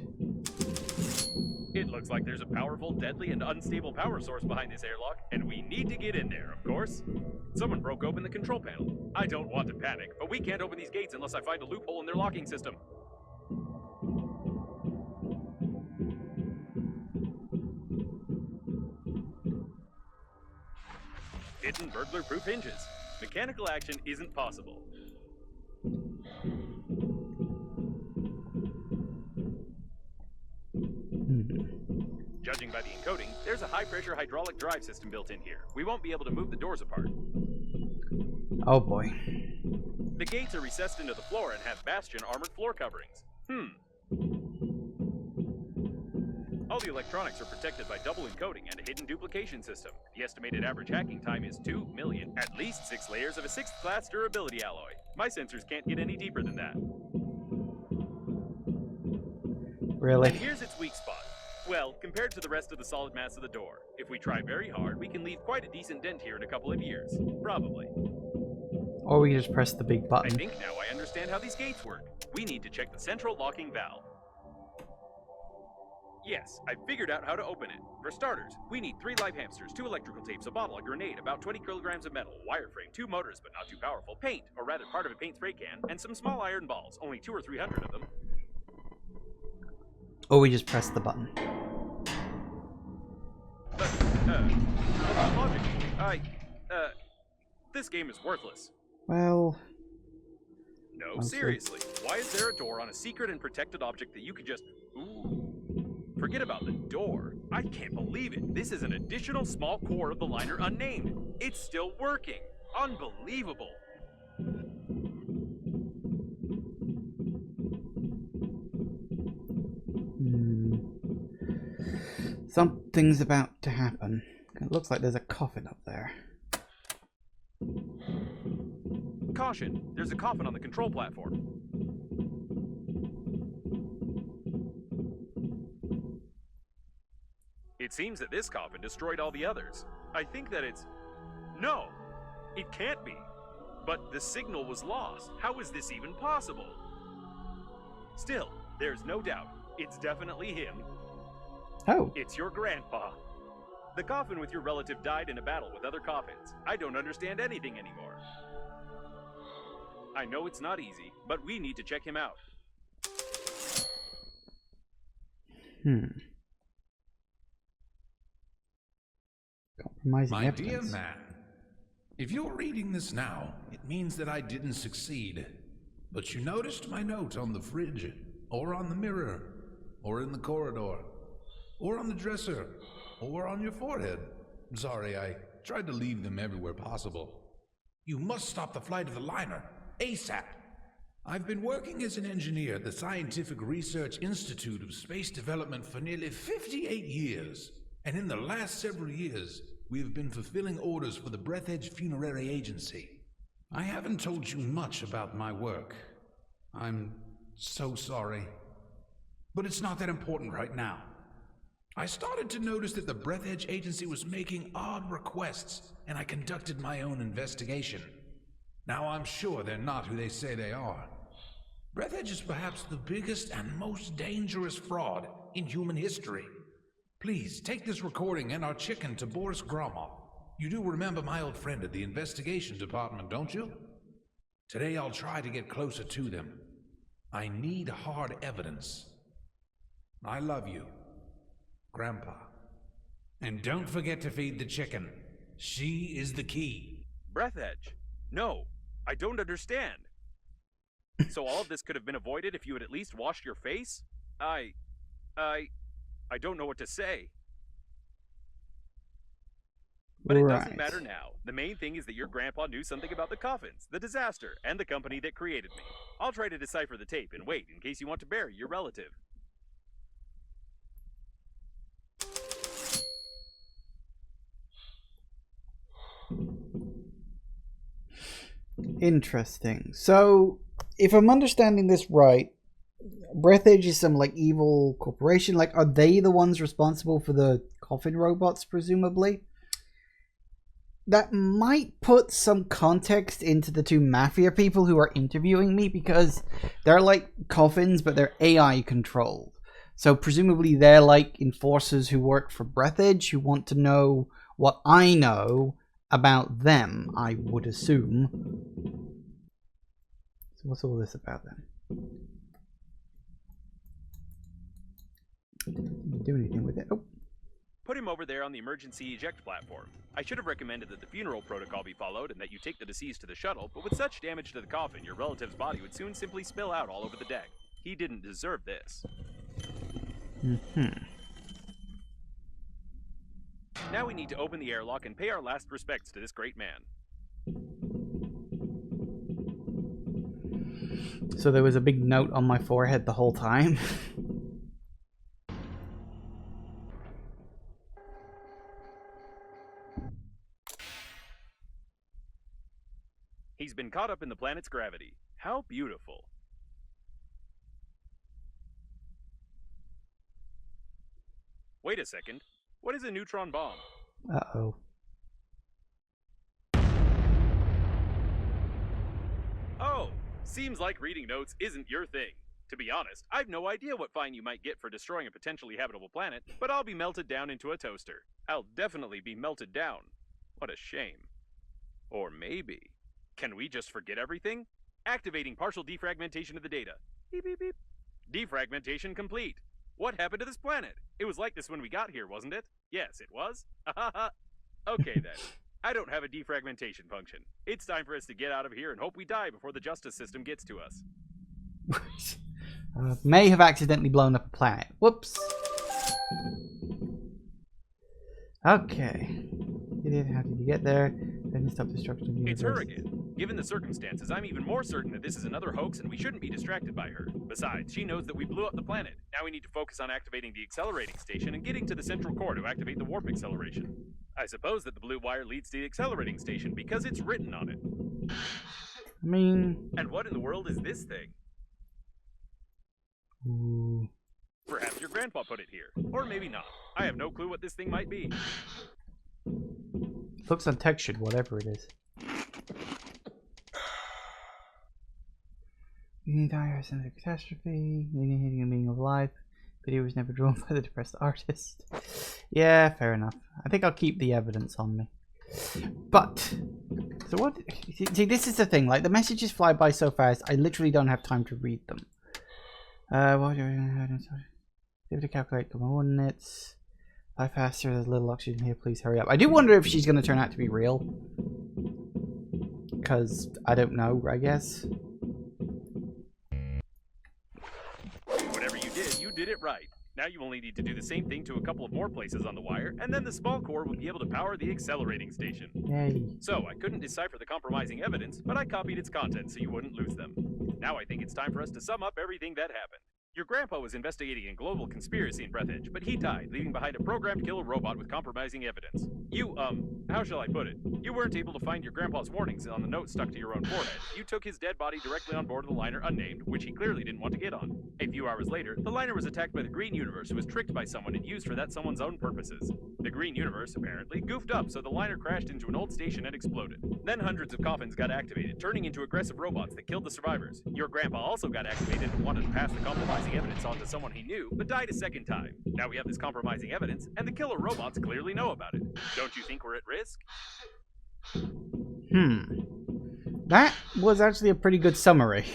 It looks like there's a powerful, deadly, and unstable power source behind this airlock, and we need to get in there, of course. Someone broke open the control panel. I don't want to panic, but we can't open these gates unless I find a loophole in their locking system. Hidden burglar-proof hinges. Mechanical action isn't possible. Judging by the encoding, there's a high-pressure hydraulic drive system built in here. We won't be able to move the doors apart. Oh boy. The gates are recessed into the floor and have bastion armored floor coverings. All the electronics are protected by double encoding and a hidden duplication system. The estimated average hacking time is 2 million. At least 6 layers of a 6th class durability alloy. My sensors can't get any deeper than that. Really? And here's its weak spot. Well, compared to the rest of the solid mass of the door. If we try very hard, we can leave quite a decent dent here in a couple of years. Probably. Or we just press the big I button. think now I understand how these gates work. We need to check the central locking valve. Yes, I figured out how to open it. For starters, we need 3 live hamsters, 2 electrical tapes, a bottle, a grenade, about 20 kilograms of metal, wireframe, 2 motors but not too powerful, paint, or rather part of a paint spray can, and some small iron balls, only 200 or 300 of them. Or we just press the button. But, logic, this game is worthless. Well... No, seriously, why is there a door on a secret and protected object that you could just... Ooh. Forget about the door. I can't believe it. This is an additional small core of the liner unnamed. It's still working. Unbelievable. Something's about to happen. It looks like there's a coffin up there. Caution, there's a coffin on the control platform. It seems that this coffin destroyed all the others. I think that it's... No! It can't be. But the signal was lost. How is this even possible? Still, there's no doubt. It's definitely him. Oh. It's your grandpa. The coffin with your relative died in a battle with other coffins. I don't understand anything anymore. I know it's not easy, but we need to check him out. Compromising My evidence. dear man, if you're reading this now, it means that I didn't succeed. But you noticed my note on the fridge, or on the mirror, or in the corridor, or on the dresser, or on your forehead. Sorry, I tried to leave them everywhere possible. You must stop the flight of the liner, ASAP. I've been working as an engineer at the Scientific Research Institute of Space Development for nearly 58 years. And in the last several years, we have been fulfilling orders for the Breathedge Funerary Agency. I haven't told you much about my work. I'm so sorry. But it's not that important right now. I started to notice that the Breathedge Agency was making odd requests, and I conducted my own investigation. Now I'm sure they're not who they say they are. Breathedge is perhaps the biggest and most dangerous fraud in human history. Please, take this recording and our chicken to Boris Gromov. You do remember my old friend at the investigation department, don't you? Today I'll try to get closer to them. I need hard evidence. I love you, Grandpa. And don't forget to feed the chicken. She is the key. Breathedge? No, I don't understand. So all of this could have been avoided if you had at least washed your face? I don't know what to say. But it doesn't matter now. The main thing is that your grandpa knew something about the coffins, the disaster, and the company that created me. I'll try to decipher the tape and wait in case you want to bury your relative. Interesting. So, if I'm understanding this right, Breathedge is some like evil corporation. Like, are they the ones responsible for the coffin robots, presumably? That might put some context into the 2 mafia people who are interviewing me, because they're like coffins, but they're AI controlled. So presumably they're like enforcers who work for Breathedge who want to know what I know about them, I would assume. So what's all this about then? Didn't do anything with it. Oh. Put him over there on the emergency eject platform. I should have recommended that the funeral protocol be followed and that you take the deceased to the shuttle, but with such damage to the coffin, your relative's body would soon simply spill out all over the deck. He didn't deserve this. Now we need to open the airlock and pay our last respects to this great man. So there was a big note on my forehead the whole time. He's been caught up in the planet's gravity. How beautiful. Wait a second. What is a neutron bomb? Uh-oh. Oh, seems like reading notes isn't your thing. To be honest, I've no idea what fine you might get for destroying a potentially habitable planet, but I'll be melted down into a toaster. I'll definitely be melted down. What a shame. Or maybe... Can we just forget everything? Activating partial defragmentation of the data. Beep, beep, beep. Defragmentation complete. What happened to this planet? It was like this when we got here, wasn't it? Yes, it was. Okay then. I don't have a defragmentation function. It's time for us to get out of here and hope we die before the justice system gets to us. May have accidentally blown up a planet. Whoops. Okay. How did you get there? Then stop destruction. It's her again. Given the circumstances, I'm even more certain that this is another hoax and we shouldn't be distracted by her. Besides, she knows that we blew up the planet. Now we need to focus on activating the accelerating station and getting to the central core to activate the warp acceleration. I suppose that the blue wire leads to the accelerating station because it's written on it. I mean... And what in the world is this thing? Ooh. Perhaps your grandpa put it here. Or maybe not. I have no clue what this thing might be. Looks untextured, whatever it is. You dire sense of catastrophe, hitting a meaning of life. Video was never drawn by the depressed artist. Yeah, fair enough. I think I'll keep the evidence on me. But, so what? See, this is the thing. Like, the messages fly by so fast, I literally don't have time to read them. What do I have to calculate the coordinates? Fly faster, there's a little oxygen here, please hurry up. I do wonder if she's going to turn out to be real. Because, I don't know, I guess. Whatever you did it right. Now you only need to do the same thing to a couple of more places on the wire, and then the small core will be able to power the accelerating station. Yay. So, I couldn't decipher the compromising evidence, but I copied its contents so you wouldn't lose them. Now I think it's time for us to sum up everything that happened. Your grandpa was investigating a global conspiracy in Breathedge, but he died, leaving behind a programmed killer robot with compromising evidence. You, how shall I put it? You weren't able to find your grandpa's warnings on the note stuck to your own forehead. You took his dead body directly on board of the liner unnamed, which he clearly didn't want to get on. A few hours later, the liner was attacked by the Green Universe, who was tricked by someone and used for that someone's own purposes. The Green Universe, apparently, goofed up, so the liner crashed into an old station and exploded. Then hundreds of coffins got activated, turning into aggressive robots that killed the survivors. Your grandpa also got activated and wanted to pass the compromising evidence on to someone he knew, but died a second time. Now we have this compromising evidence, and the killer robots clearly know about it. Don't you think we're at risk? That was actually a pretty good summary.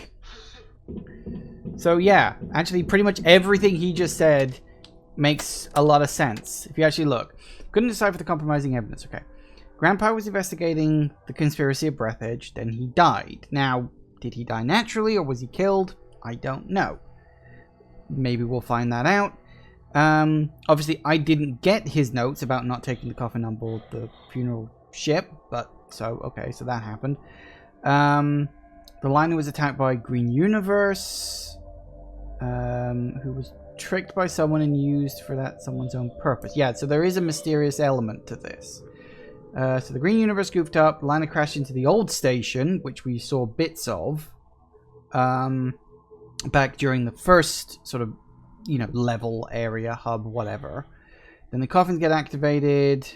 So yeah, actually pretty much everything he just said makes a lot of sense. If you actually look. Couldn't decipher the compromising evidence. Okay. Grandpa was investigating the conspiracy of Breathedge, then he died. Now, did he die naturally or was he killed? I don't know. Maybe we'll find that out. Obviously, I didn't get his notes about not taking the coffin on board the funeral ship, but so, okay, so that happened. The liner was attacked by Green Universe, who was tricked by someone and used for that someone's own purpose. Yeah, so there is a mysterious element to this. So the Green Universe goofed up, the liner crashed into the old station, which we saw bits of. Back during the first sort of, you know, level, area, hub, whatever. Then the coffins get activated,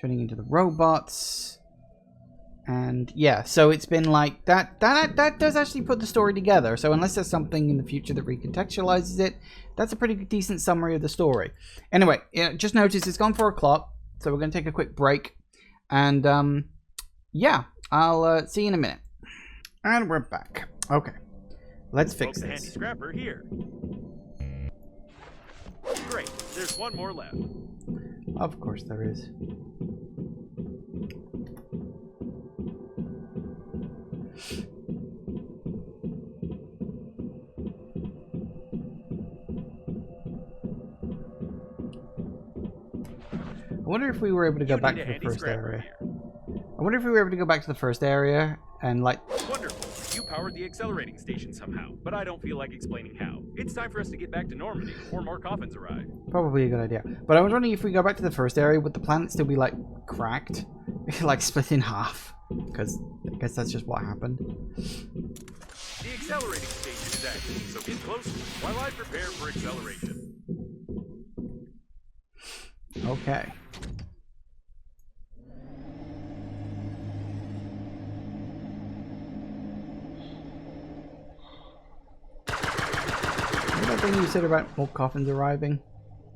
turning into the robots. And yeah, so it's been like that does actually put the story together. So unless there's something in the future that recontextualizes it, that's a pretty decent summary of the story. Anyway, just notice it's gone 4 o'clock, so we're going to take a quick break. And yeah, I'll see you in a minute. And we're back. Okay, let's fix the handy this. scrapper here. Great, there's one more left. Of course there is. I wonder if we were able to go back to the first area. I wonder if we were able to go back to the first area and like... Wonderful. You powered the accelerating station somehow, but I don't feel like explaining how. It's time for us to get back to Normandy before more coffins arrive. Probably a good idea. But I was wondering if we go back to the first area, would the planet still be like cracked? Like split in half? Because I guess that's just what happened. The accelerating station is active, so get closer while I prepare for acceleration. Okay. What thing you said about more coffins arriving?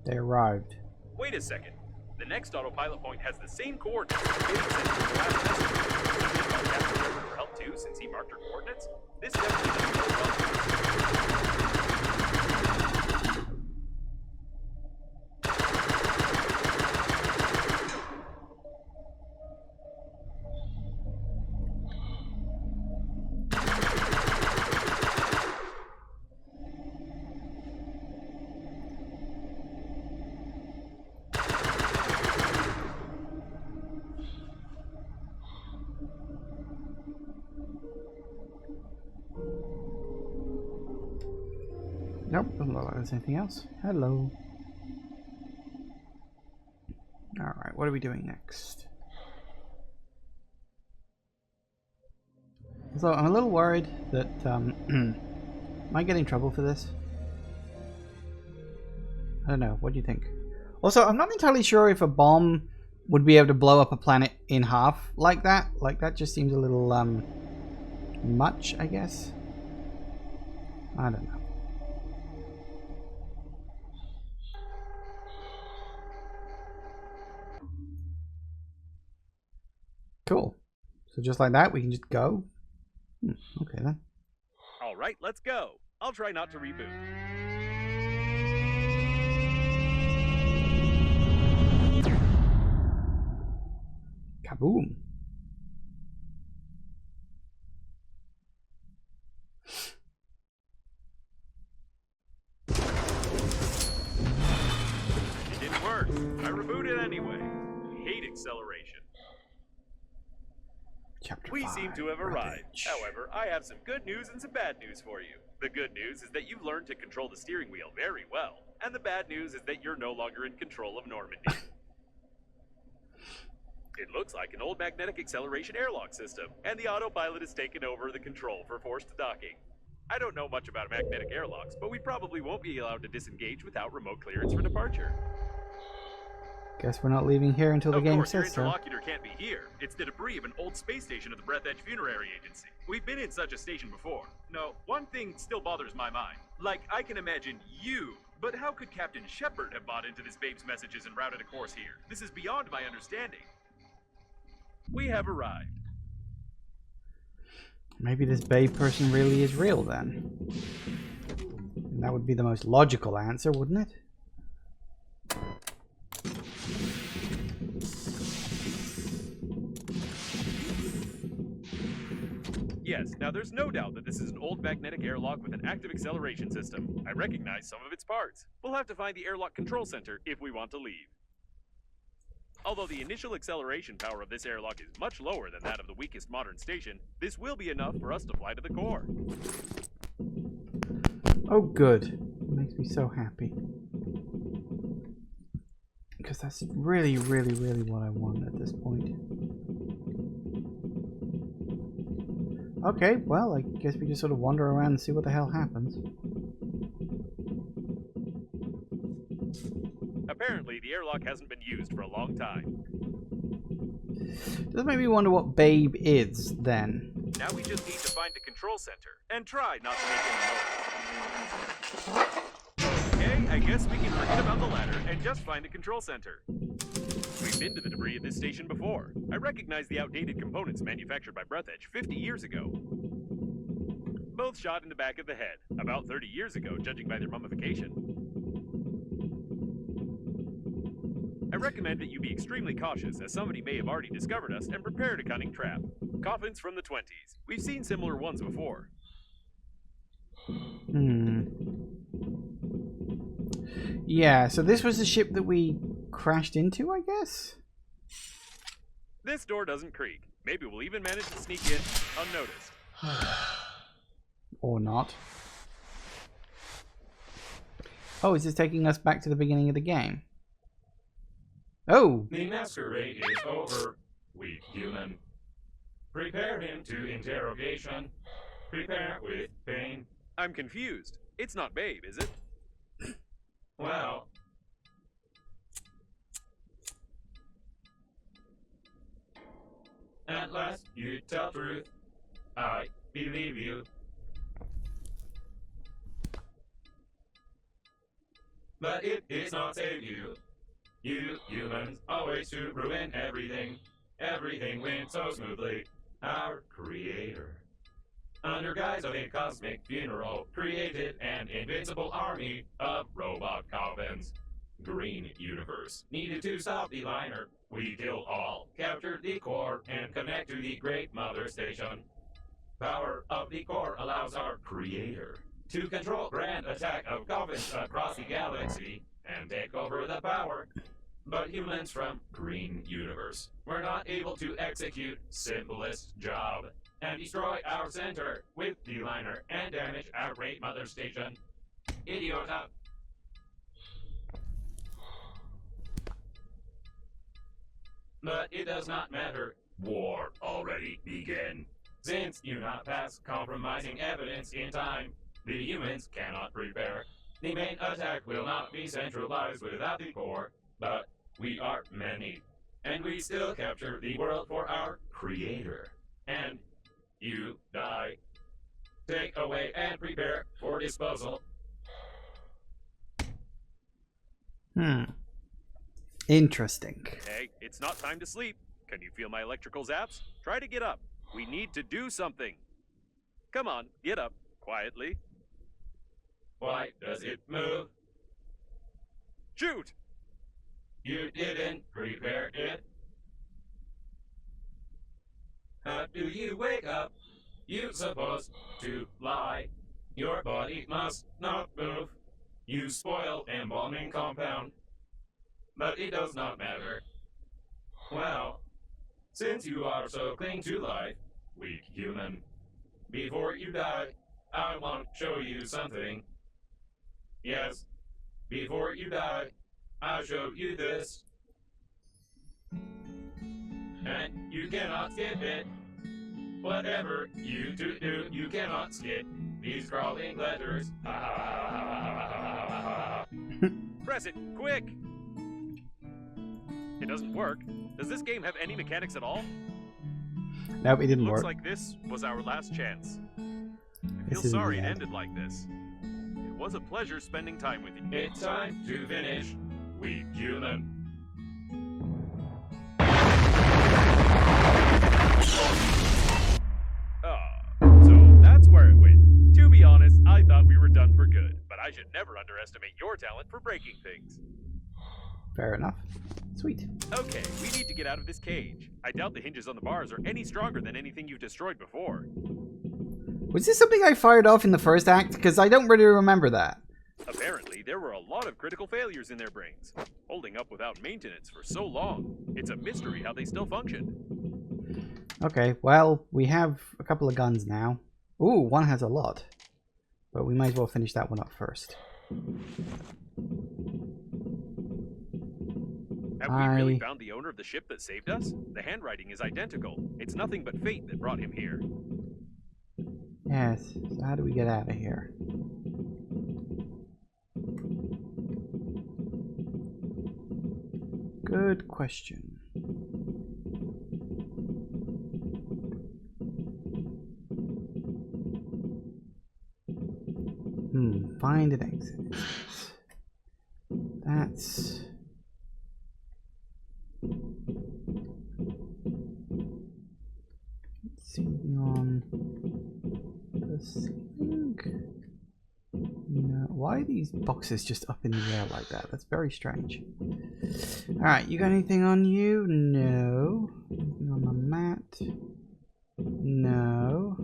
They arrived. Wait a second. The next autopilot point has the same coordinates as the data center from the last message. Should we call Captain Trevor for help too, since he marked her coordinates? This definitely doesn't go well. Nope, doesn't look like there's anything else. Hello. Alright, what are we doing next? So I'm a little worried that might get in trouble for this. I don't know, what do you think? Also, I'm not entirely sure if a bomb would be able to blow up a planet in half like that. Like that just seems a little much, I guess. I don't know. Cool. So just like that, we can just go? Okay then. All right, let's go. I'll try not to reboot. Kaboom. It didn't work. I rebooted anyway. Hate acceleration. Chapter We 5, seem to have arrived. Breathedge. However, I have some good news and some bad news for you. The good news is that you've learned to control the steering wheel very well. And the bad news is that you're no longer in control of Normandy. It looks like an old magnetic acceleration airlock system, and the autopilot has taken over the control for forced docking. I don't know much about magnetic airlocks, but we probably won't be allowed to disengage without remote clearance for departure. Guess we're not leaving here until the game Of course, your says so. interlocutor can't be here. It's the debris of an old space station of the Breathedge Funerary Agency. We've been in such a station before. No, one thing still bothers my mind. Like, I can imagine you, but how could Captain Shepard have bought into this babe's messages and routed a course here? This is beyond my understanding. We have arrived. Maybe this babe person really is real then. And that would be the most logical answer, wouldn't it? Yes, now there's no doubt that this is an old magnetic airlock with an active acceleration system. I recognize some of its parts. We'll have to find the airlock control center if we want to leave. Although the initial acceleration power of this airlock is much lower than that of the weakest modern station, this will be enough for us to fly to the core. Oh good. It makes me so happy. Because that's really, really, really what I want at this point. Okay, well, I guess we just sort of wander around and see what the hell happens. Apparently, the airlock hasn't been used for a long time. Does make me wonder what Babe is, then. Now we just need to find the control center, and try not to make any noise. Okay, I guess we can forget about the ladder and just find the control center. We've been to the debris at this station before. I recognize the outdated components manufactured by Breathedge 50 years ago. Both shot in the back of the head, about 30 years ago, judging by their mummification. I recommend that you be extremely cautious, as somebody may have already discovered us and prepared a cunning trap. Coffins from the 20s. We've seen similar ones before. Yeah, so this was the ship that we crashed into, I guess? This door doesn't creak. Maybe we'll even manage to sneak in unnoticed. Or not. Oh, is this taking us back to the beginning of the game? Oh! The masquerade is over, weak human. Prepare him to interrogation. Prepare with pain. I'm confused. It's not Babe, is it? Well, at last you tell truth. I believe you. But it is not save you. You humans always to ruin everything. Everything went so smoothly. Our creator, under guise of a cosmic funeral, created an invincible army of robot coffins. Green Universe needed to stop the liner. We killed all, captured the core, and connect to the Great Mother Station. Power of the core allows our creator to control grand attack of coffins across the galaxy and take over the power. But humans from Green Universe were not able to execute simplest job and destroy our center with the liner and damage our Great Mother Station. Idiota. But it does not matter. War already began. Since you not pass compromising evidence in time, the humans cannot prepare. The main attack will not be centralized without the core, but we are many, and we still capture the world for our creator. And you die. Take away and prepare for disposal. Interesting. Hey, it's not time to sleep. Can you feel my electrical zaps? Try to get up. We need to do something. Come on, get up. Quietly. Why does it move? Shoot! You didn't prepare it. How do you wake up? You're supposed to lie. Your body must not move. You spoiled embalming compound. But it does not matter. Well, since you are so cling to life, weak human, before you die, I want to show you something. Yes, before you die, I'll show you this. And you cannot skip it. Whatever you do, you cannot skip these crawling letters. Press it, quick! It doesn't work. Does this game have any mechanics at all? Nope, it didn't Looks work. like this was our last chance. I This feel isn't sorry the it end. ended like this. It was a pleasure spending time with you. It's time to finish, weak human. So that's where it went. To be honest, I thought we were done for good, but I should never underestimate your talent for breaking things. Fair enough. Sweet. Okay, we need to get out of this cage. I doubt the hinges on the bars are any stronger than anything you've destroyed before. Was this something I fired off in the first act? Because I don't really remember that. Apparently, there were a lot of critical failures in their brains, holding up without maintenance for so long. It's a mystery how they still functioned. Okay, well, we have a couple of guns now. Ooh, one has a lot. But we might as well finish that one up first. Have we really found the owner of the ship that saved us? The handwriting is identical. It's nothing but fate that brought him here. Yes, so how do we get out of here? Good question. Find an exit. That's... Something on the ceiling? No. Why are these boxes just up in the air like that? That's very strange. Alright, you got anything on you? No. Anything on the mat? No.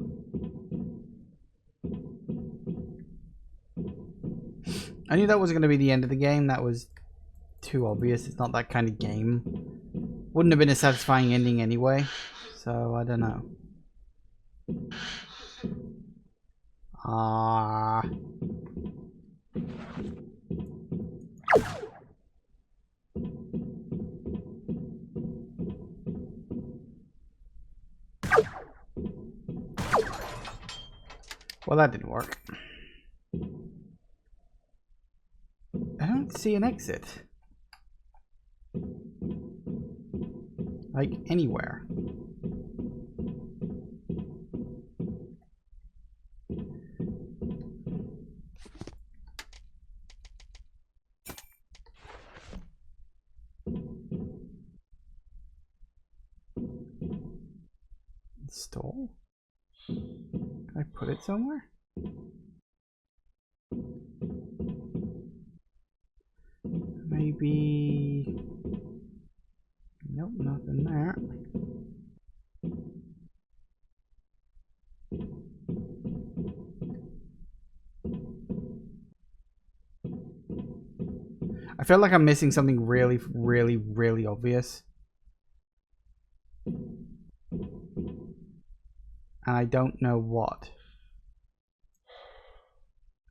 I knew that wasn't going to be the end of the game. That was too obvious. It's not that kind of game. Wouldn't have been a satisfying ending anyway. So, I don't know. Well, that didn't work. I don't see an exit. Like, anywhere. Install? Can I put it somewhere? Maybe... Nope, nothing there. I feel like I'm missing something really, really, really obvious. And I don't know what.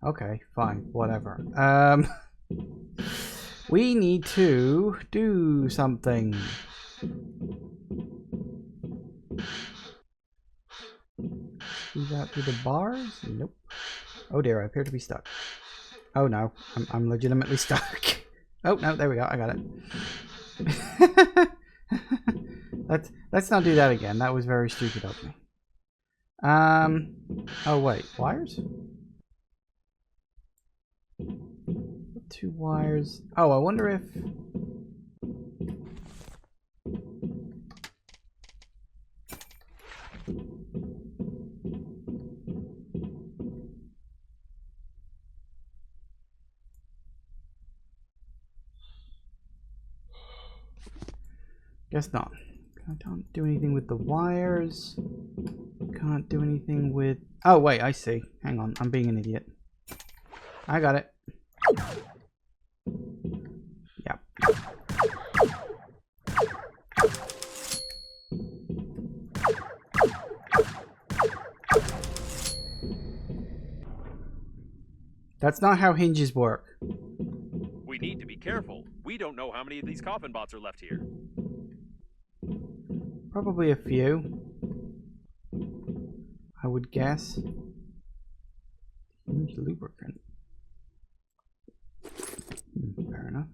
Okay, fine, whatever. We need to do something. Do that through the bars? Nope. Oh dear, I appear to be stuck. Oh no, I'm legitimately stuck. Oh no, there we go, I got it. Let's not do that again. That was very stupid of me. Oh wait, wires? 2 wires. Oh, I wonder if... Guess not. I don't do anything with the wires. Can't do anything with... Oh wait, I see. Hang on, I'm being an idiot. I got it. Yep. That's not how hinges work. We need to be careful. We don't know how many of these coffin bots are left here. Probably a few. I would guess. Hinge lubricant. Fair enough.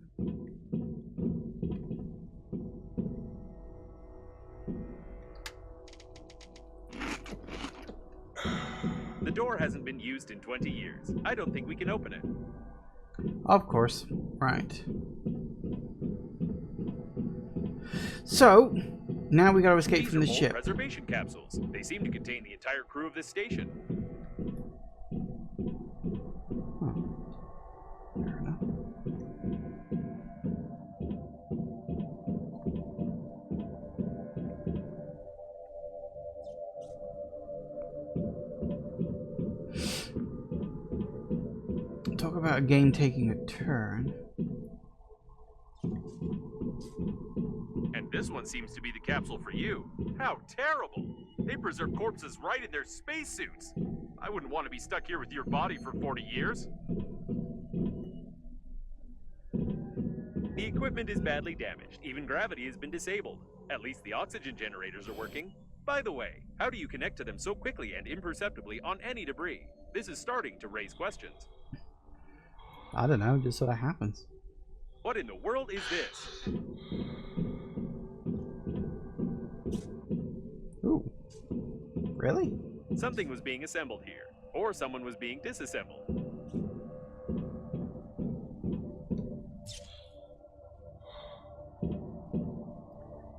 The door hasn't been used in 20 years. I don't think we can open it. Of course. Right. So, now we gotta escape from the ship. Preservation capsules. They seem to contain the entire crew of this station. Fair enough. Talk about a game taking a turn. And this one seems to be the capsule for you. How terrible! They preserve corpses right in their spacesuits. I wouldn't want to be stuck here with your body for 40 years. The equipment is badly damaged. Even gravity has been disabled. At least the oxygen generators are working. By the way, how do you connect to them so quickly and imperceptibly on any debris? This is starting to raise questions. I don't know, just sort of happens. What in the world is this? Ooh. Really? Something was being assembled here, or someone was being disassembled.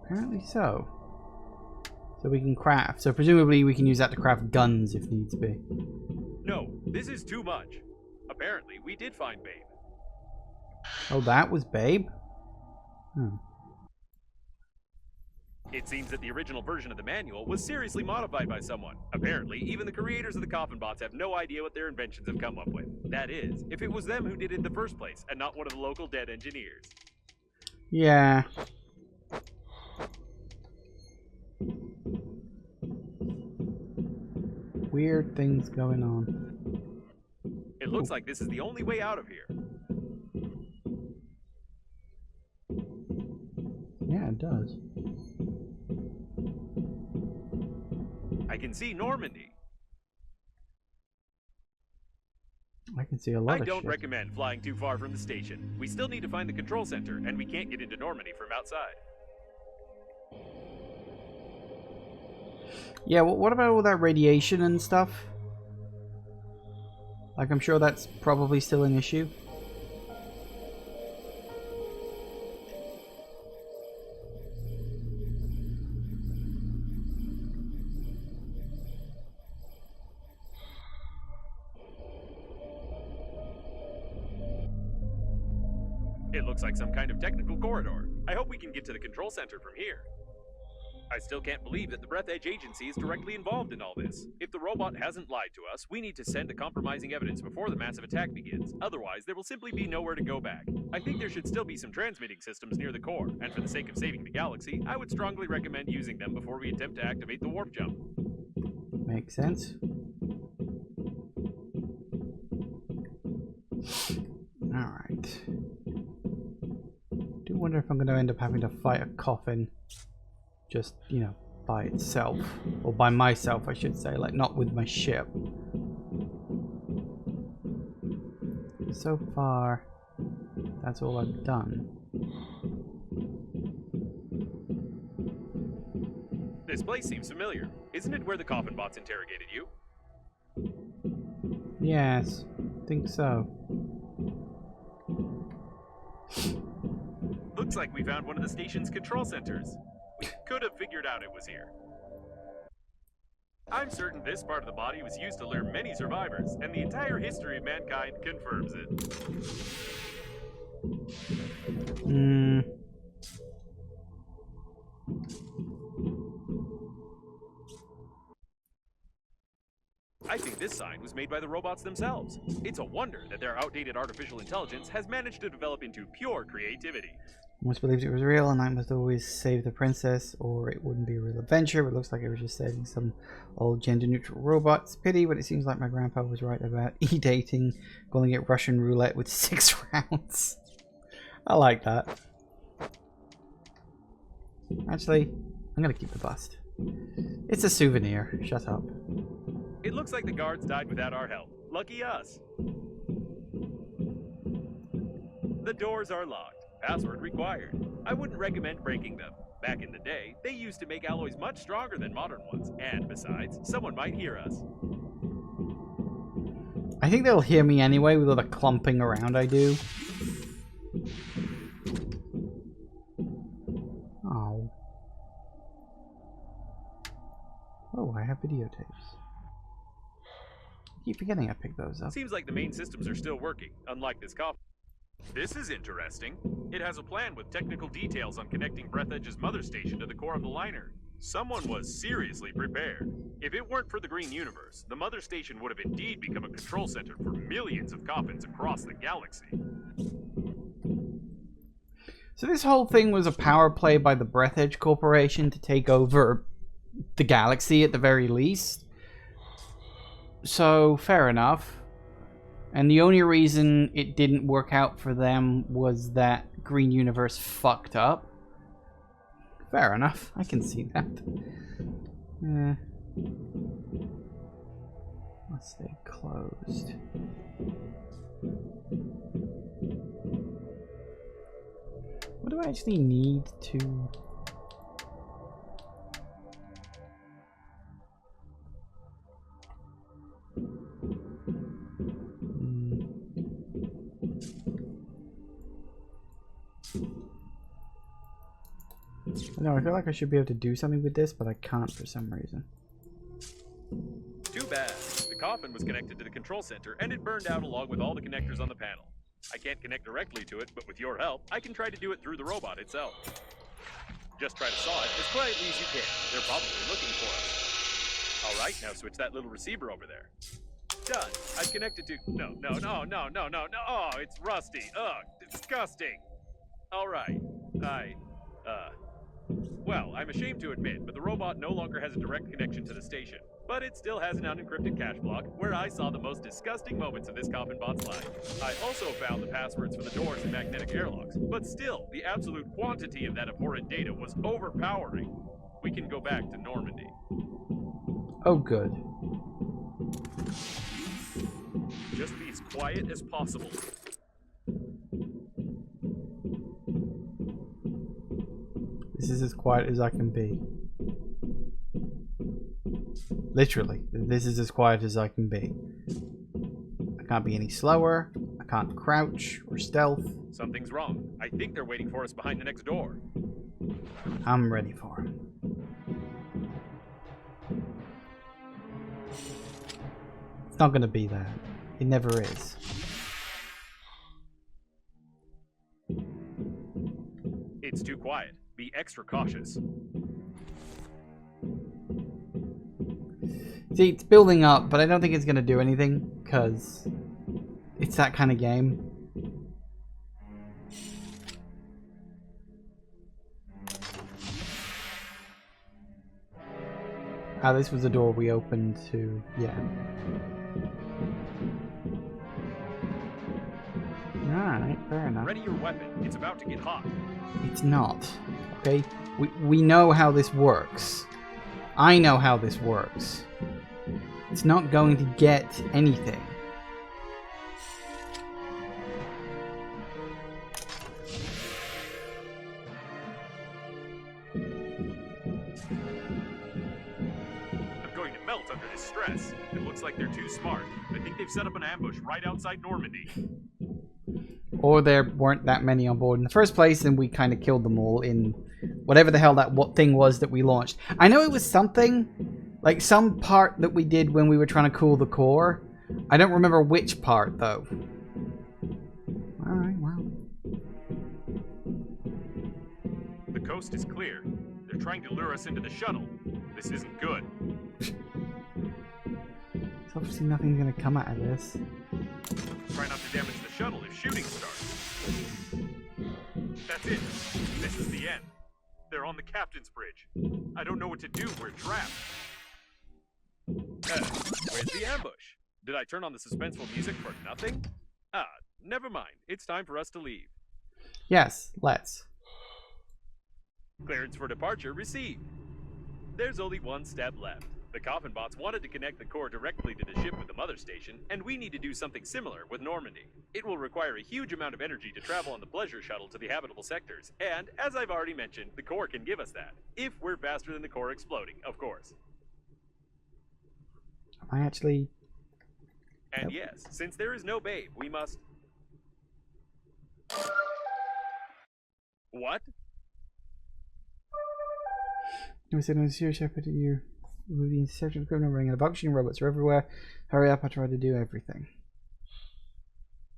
Apparently so. So we can craft. So presumably we can use that to craft guns if needs be. No, this is too much. Apparently, we did find Babe. Oh, that was Babe? Hmm. It seems that the original version of the manual was seriously modified by someone. Apparently, even the creators of the coffin bots have no idea what their inventions have come up with. That is, if it was them who did it in the first place, and not one of the local dead engineers. Yeah. Weird things going on. It looks like this is the only way out of here. Yeah, it does. I can see Normandy. I can see a lot I of don't shit. recommend flying too far from the station. We still need to find the control center, and we can't get into Normandy from outside. Yeah, well, what about all that radiation and stuff? Like, I'm sure that's probably still an issue. It looks like some kind of technical corridor. I hope we can get to the control center from here. I still can't believe that the Breathedge agency is directly involved in all this. If the robot hasn't lied to us, we need to send the compromising evidence before the massive attack begins. Otherwise, there will simply be nowhere to go back. I think there should still be some transmitting systems near the core, and for the sake of saving the galaxy, I would strongly recommend using them before we attempt to activate the warp jump. Makes sense. Alright. Do wonder if I'm going to end up having to fight a coffin. Just, you know, by itself. Or by myself, I should say. Like, not with my ship. So far, that's all I've done. This place seems familiar. Isn't it where the coffin bots interrogated you? Yes, think so. Looks like we found one of the station's control centers. We could have figured out it was here. I'm certain this part of the body was used to lure many survivors, and the entire history of mankind confirms it. Hmm. I think this sign was made by the robots themselves. It's a wonder that their outdated artificial intelligence has managed to develop into pure creativity. Once believed it was real, and I must always save the princess, or it wouldn't be a real adventure. But it looks like it was just saving some old gender-neutral robots. Pity, but it seems like my grandpa was right about e-dating, calling it Russian roulette with 6 rounds. I like that. Actually, I'm gonna keep the bust. It's a souvenir. Shut up. It looks like the guards died without our help. Lucky us. The doors are locked. Password required. I wouldn't recommend breaking them. Back in the day, they used to make alloys much stronger than modern ones. And besides, someone might hear us. I think they'll hear me anyway with all the clumping around I do. Oh. Oh, I have videotapes. I keep forgetting I picked those up. Seems like the main systems are still working, unlike this coffin. This is interesting. It has a plan with technical details on connecting Breathedge's mother station to the core of the liner. Someone was seriously prepared. If it weren't for the Green Universe, the mother station would have indeed become a control center for millions of coffins across the galaxy. So this whole thing was a power play by the Breathedge Corporation to take over the galaxy at the very least. So, fair enough. And the only reason it didn't work out for them was that Green Universe fucked up. Fair enough. I can see that. Let's stay closed. What do I actually need to... No, I feel like I should be able to do something with this, but I can't for some reason. Too bad. The coffin was connected to the control center, and it burned out along with all the connectors on the panel. I can't connect directly to it, but with your help, I can try to do it through the robot itself. Just try to saw it as quietly as you can. They're probably looking for us. All right, now switch that little receiver over there. Done. I've connected to... No. Oh, it's rusty. Ugh, disgusting. All right. Well, I'm ashamed to admit, but the robot no longer has a direct connection to the station. But it still has an unencrypted cache block where I saw the most disgusting moments of this coffin bot's life. I also found the passwords for the doors and magnetic airlocks. But still, the absolute quantity of that abhorrent data was overpowering. We can go back to Normandy. Oh, good. Just be as quiet as possible. This is as quiet as I can be. Literally, this is as quiet as I can be. I can't be any slower. I can't crouch or stealth. Something's wrong. I think they're waiting for us behind the next door. I'm ready for him. It's not gonna be that. It never is. It's too quiet. Be extra cautious. See, it's building up, but I don't think it's gonna do anything, because it's that kind of game. Ah, this was the door we opened to, yeah. Alright, fair enough. Ready your weapon. It's about to get hot. It's not, okay? We know how this works. I know how this works. It's not going to get anything. I'm going to melt under this stress. It looks like they're too smart. I think they've set up an ambush right outside Normandy. Or there weren't that many on board in the first place, and we kind of killed them all in whatever the hell that thing was that we launched. I know it was something, like some part that we did when we were trying to cool the core. I don't remember which part, though. Alright, well. The coast is clear. They're trying to lure us into the shuttle. This isn't good. There's obviously nothing's going to come out of this. Try not to damage the shuttle if shooting starts. That's it. This is the end. They're on the captain's bridge. I don't know what to do. We're trapped. Where's the ambush? Did I turn on the suspenseful music for nothing? Ah, never mind. It's time for us to leave. Yes, let's. Clearance for departure received. There's only one step left. The coffin bots wanted to connect the core directly to the ship with the mother station, and we need to do something similar with Normandy. It will require a huge amount of energy to travel on the pleasure shuttle to the habitable sectors, and, as I've already mentioned, the core can give us that. If we're faster than the core exploding, of course. Am I actually... And yes, since there is no babe, we must... What? No, said on serious effort to you. With the inception of criminal ring and the functioning robots are everywhere. Hurry up, I tried to do everything.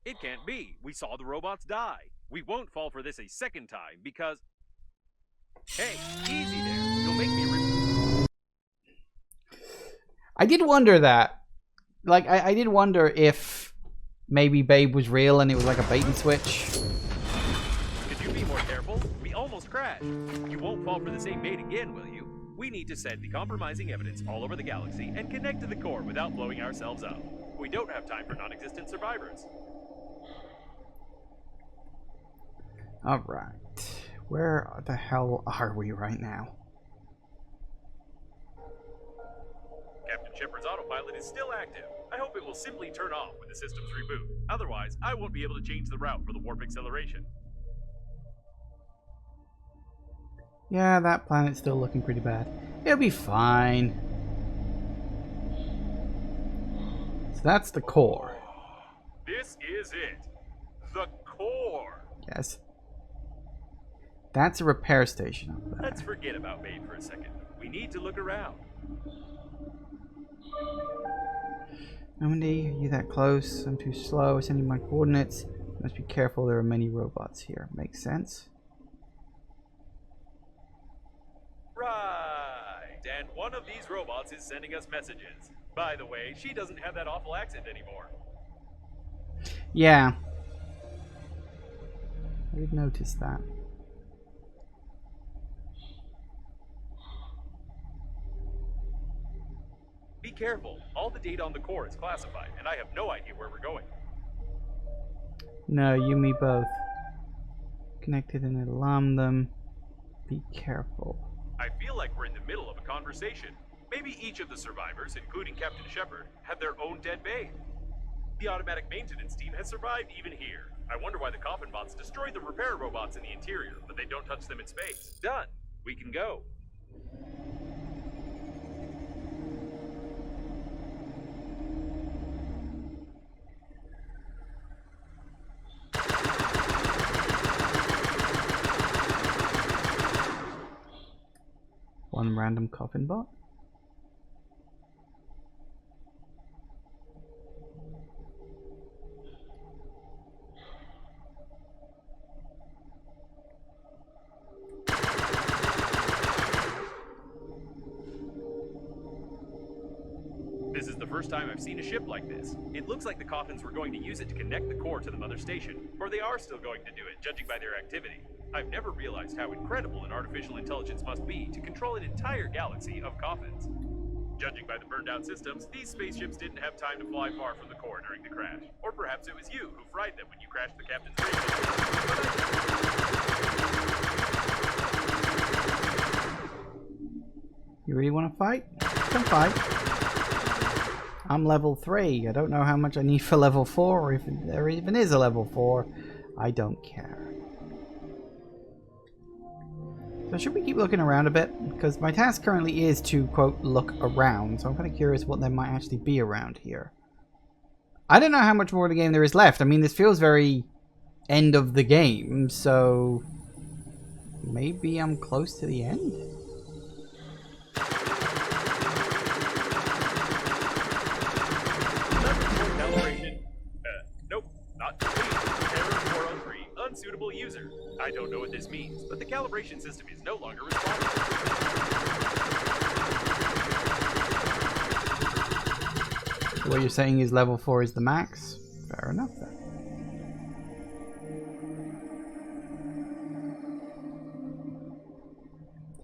It can't be. We saw the robots die. We won't fall for this a second time because... Hey, easy there. You'll make me... I did wonder that. Like, I did wonder if maybe Babe was real and it was like a bait and switch. Could you be more careful? We almost crashed. You won't fall for the same bait again, will you? We need to send the compromising evidence all over the galaxy and connect to the core without blowing ourselves up. We don't have time for non-existent survivors. Alright. Where the hell are we right now? Captain Shepard's autopilot is still active. I hope it will simply turn off when the systems reboot. Otherwise, I won't be able to change the route for the warp acceleration. Yeah, that planet's still looking pretty bad. It'll be fine. So that's the core. This is it. The core. Yes. That's a repair station up there. Let's forget about Maid for a second. We need to look around. Normandy, are you that close? I'm too slow. Sending my coordinates. Must be careful. There are many robots here. Makes sense. Right. And one of these robots is sending us messages. By the way, she doesn't have that awful accent anymore. Yeah. I did notice that. Be careful. All the data on the core is classified, and I have no idea where we're going. No, you me both. Connected and alarm them. Be careful. I feel like we're in the middle of a conversation. Maybe each of the survivors, including Captain Shepard, had their own dead babe. The automatic maintenance team has survived even here. I wonder why the coffin bots destroyed the repair robots in the interior, but they don't touch them in space. Done. We can go. One random coffin bot. This is the first time I've seen a ship like this. It looks like the coffins were going to use it to connect the core to the mother station, or they are still going to do it, judging by their activity. I've never realized how incredible an artificial intelligence must be to control an entire galaxy of coffins. Judging by the burned out systems, these spaceships didn't have time to fly far from the core during the crash. Or perhaps it was you who fried them when you crashed the captain's spaceship. You really want to fight? Come fight. I'm level 3. I don't know how much I need for level 4, or if there even is a level 4. I don't care. So should we keep looking around a bit? Because my task currently is to, quote, look around. So I'm kind of curious what there might actually be around here. I don't know how much more of the game there is left. I mean, this feels very end of the game. So maybe I'm close to the end? Nope, not complete. Error 403, unsuitable user. I don't know what this means, but the calibration system is no longer responsible. What you're saying is level 4 is the max? Fair enough then.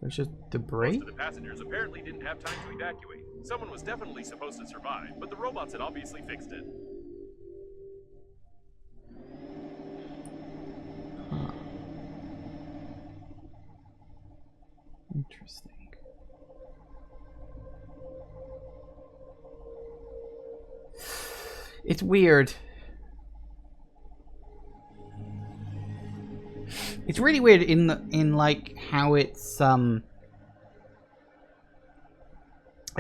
There's just debris? Most of the passengers apparently didn't have time to evacuate. Someone was definitely supposed to survive, but the robots had obviously fixed it. Huh. Interesting. It's weird. It's really weird in like how it's I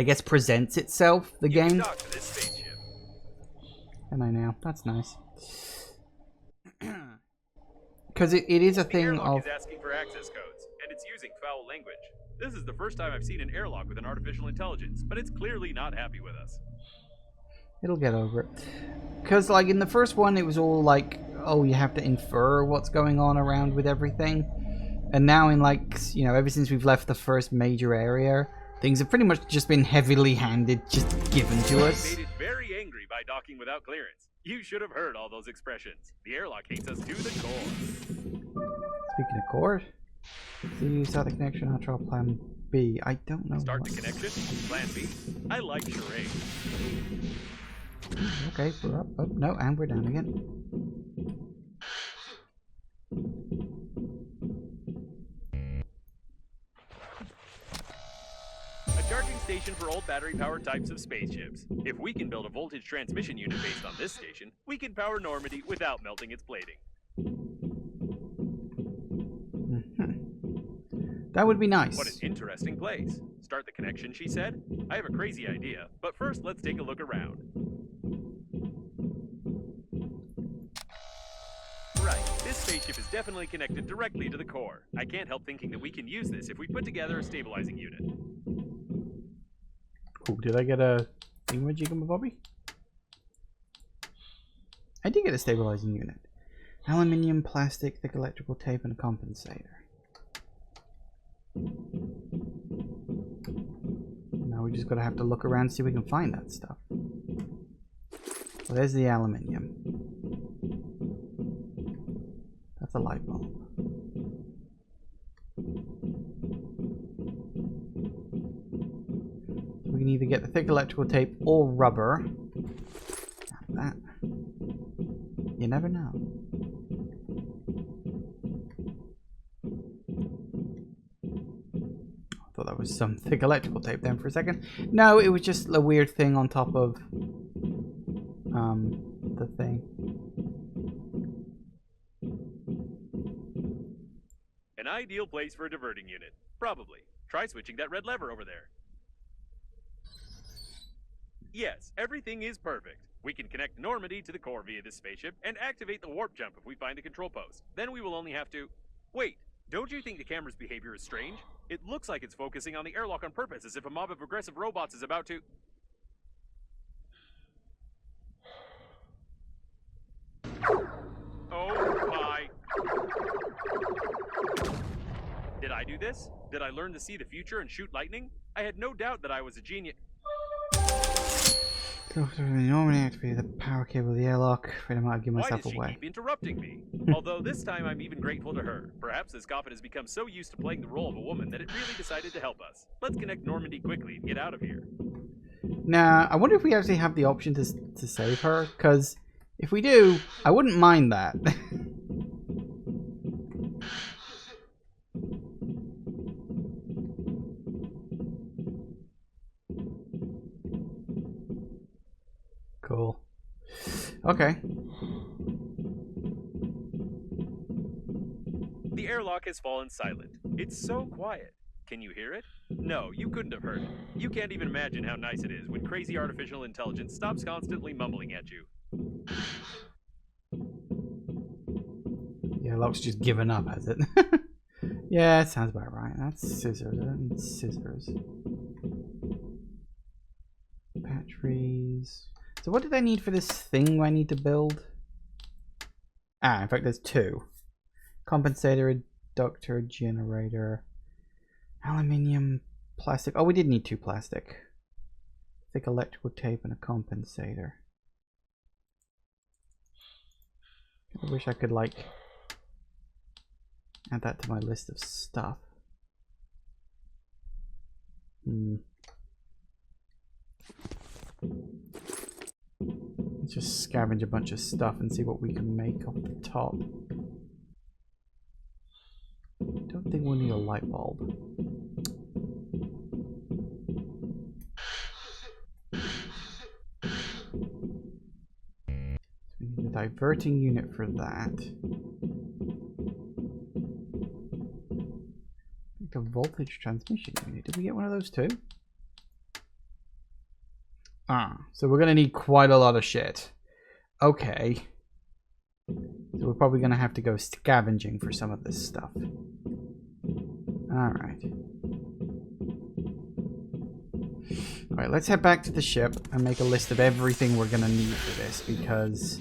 guess presents itself, the game. Talk to this spaceship. And I now. That's nice. Because it is a The thing airlock of is asking for access codes, and it's using foul language. This is the first time I've seen an airlock with an artificial intelligence, but it's clearly not happy with us. it'll get over it. Because like in the first one it was all like, oh, you have to infer what's going on around with everything. And now in like, you know, ever since we've left the first major area, things have pretty much just been heavily handed, just given to us. Made it very angry by docking without clearance. You should have heard all those expressions. The airlock hates us to the core. Speaking of core, see start the connection, I'll try plan B. I don't know Start what. the connection? Plan B? I like charade. Okay, we're up. Oh, no, and we're down again. A charging station for old battery-powered types of spaceships. If we can build a voltage transmission unit based on this station, we can power Normandy without melting its plating. That would be nice. What an interesting place. Start the connection, she said. I have a crazy idea, but first let's take a look around. Right, this spaceship is definitely connected directly to the core. I can't help thinking that we can use this if we put together a stabilizing unit. Oh, did I get a thingamajigama-bobby? I did get a stabilizing unit. Aluminium, plastic, thick electrical tape, and a compensator. Now we just gotta have to look around and see if we can find that stuff. Well, there's the aluminium. That's a light bulb. We can either get the thick electrical tape or rubber. Out of that. You never know. I thought that was some thick electrical tape then for a second. No, it was just a weird thing on top of the thing. An ideal place for a diverting unit. Probably. Try switching that red lever over there. Yes, everything is perfect. We can connect Normandy to the core via this spaceship and activate the warp jump if we find a control post. Then we will only have to... Wait, don't you think the camera's behavior is strange? It looks like it's focusing on the airlock on purpose, as if a mob of aggressive robots is about to... Oh my... Did I do this? Did I learn to see the future and shoot lightning? I had no doubt that I was a genius... Normally activate the power cable of the airlock. Afraid I might give myself Why does she away. keep interrupting me? Although this time I'm even grateful to her. Perhaps this coffin has become so used to playing the role of a woman that it really decided to help us. Let's connect Normandy quickly and get out of here. Now, I wonder if we actually have the option to save her, because if we do, I wouldn't mind that. Cool. Okay. The airlock has fallen silent. It's so quiet. Can you hear it? No, you couldn't have heard it. You can't even imagine how nice it is when crazy artificial intelligence stops constantly mumbling at you. The airlock's just given up, has it? Yeah, it sounds about right. That's scissors. I don't need scissors. Batteries. So what did I need for this thing I need to build? Ah, in fact there's two. Compensator, reductor, generator. Aluminium, plastic. Oh, we did need two plastic. Thick electrical tape and a compensator. I wish I could, like, add that to my list of stuff. Let's just scavenge a bunch of stuff and see what we can make off the top. Don't think we'll need a light bulb. So we need a diverting unit for that. A voltage transmission unit. Did we get one of those too? Ah, so we're gonna need quite a lot of shit. Okay. So we're probably gonna have to go scavenging for some of this stuff. Alright. Alright, let's head back to the ship and make a list of everything we're gonna need for this, because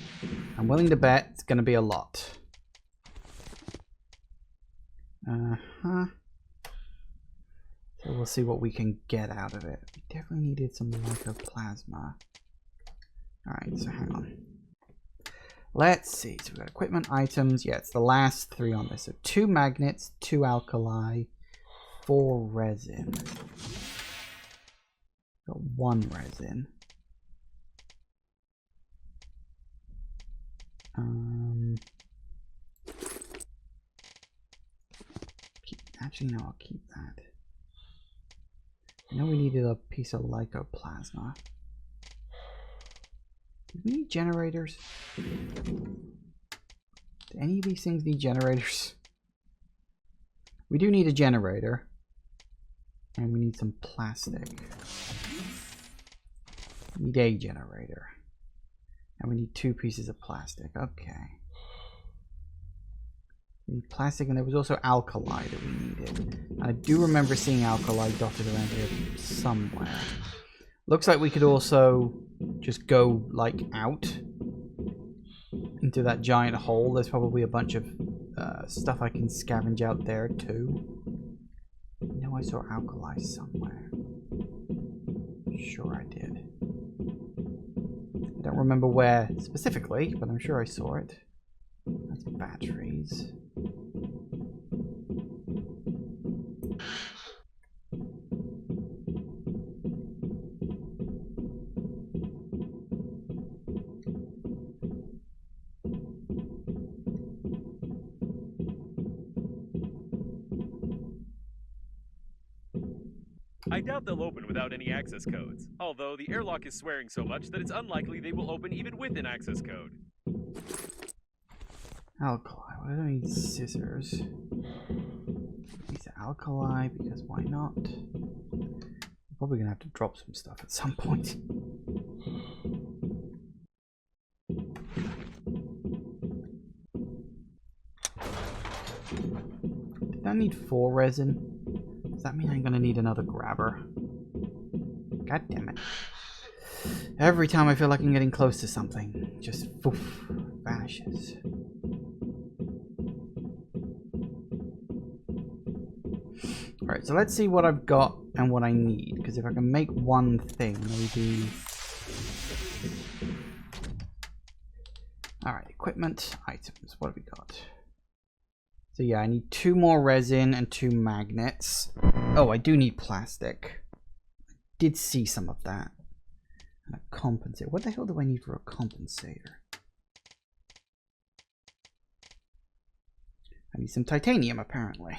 I'm willing to bet it's gonna be a lot. Uh-huh. So we'll see what we can get out of it. We definitely needed some lycoplasma. Alright, so hang on. Let's see. So we've got equipment, items. Yeah, it's the last three on this. So 2 magnets, 2 alkali, 4 resin. Got 1 resin. Actually, no, I'll keep that. I know we needed a piece of lycoplasma. Do we need generators? Do any of these things need generators? We do need a generator. And we need some plastic. We need a generator. And we need 2 pieces of plastic. Okay. We need plastic, and there was also alkali that we needed. And I do remember seeing alkali dotted around here somewhere. Looks like we could also just go, like, out into that giant hole. There's probably a bunch of stuff I can scavenge out there, too. I know I saw alkali somewhere. Sure I did. I don't remember where specifically, but I'm sure I saw it. That's batteries. I doubt they'll open without any access codes, although the airlock is swearing so much that it's unlikely they will open even with an access code. Alkali. Why do I need scissors? These alkali, because why not? I'm probably gonna have to drop some stuff at some point. Did I need 4 resin? Does that mean I'm gonna need another grabber? God damn it. Every time I feel like I'm getting close to something, just poof, vanishes. Alright, so let's see what I've got and what I need, because if I can make one thing, maybe... Alright, equipment, items, what have we got? So yeah, I need 2 more resin and 2 magnets. Oh, I do need plastic. I did see some of that. And a compensator. What the hell do I need for a compensator? I need some titanium, apparently.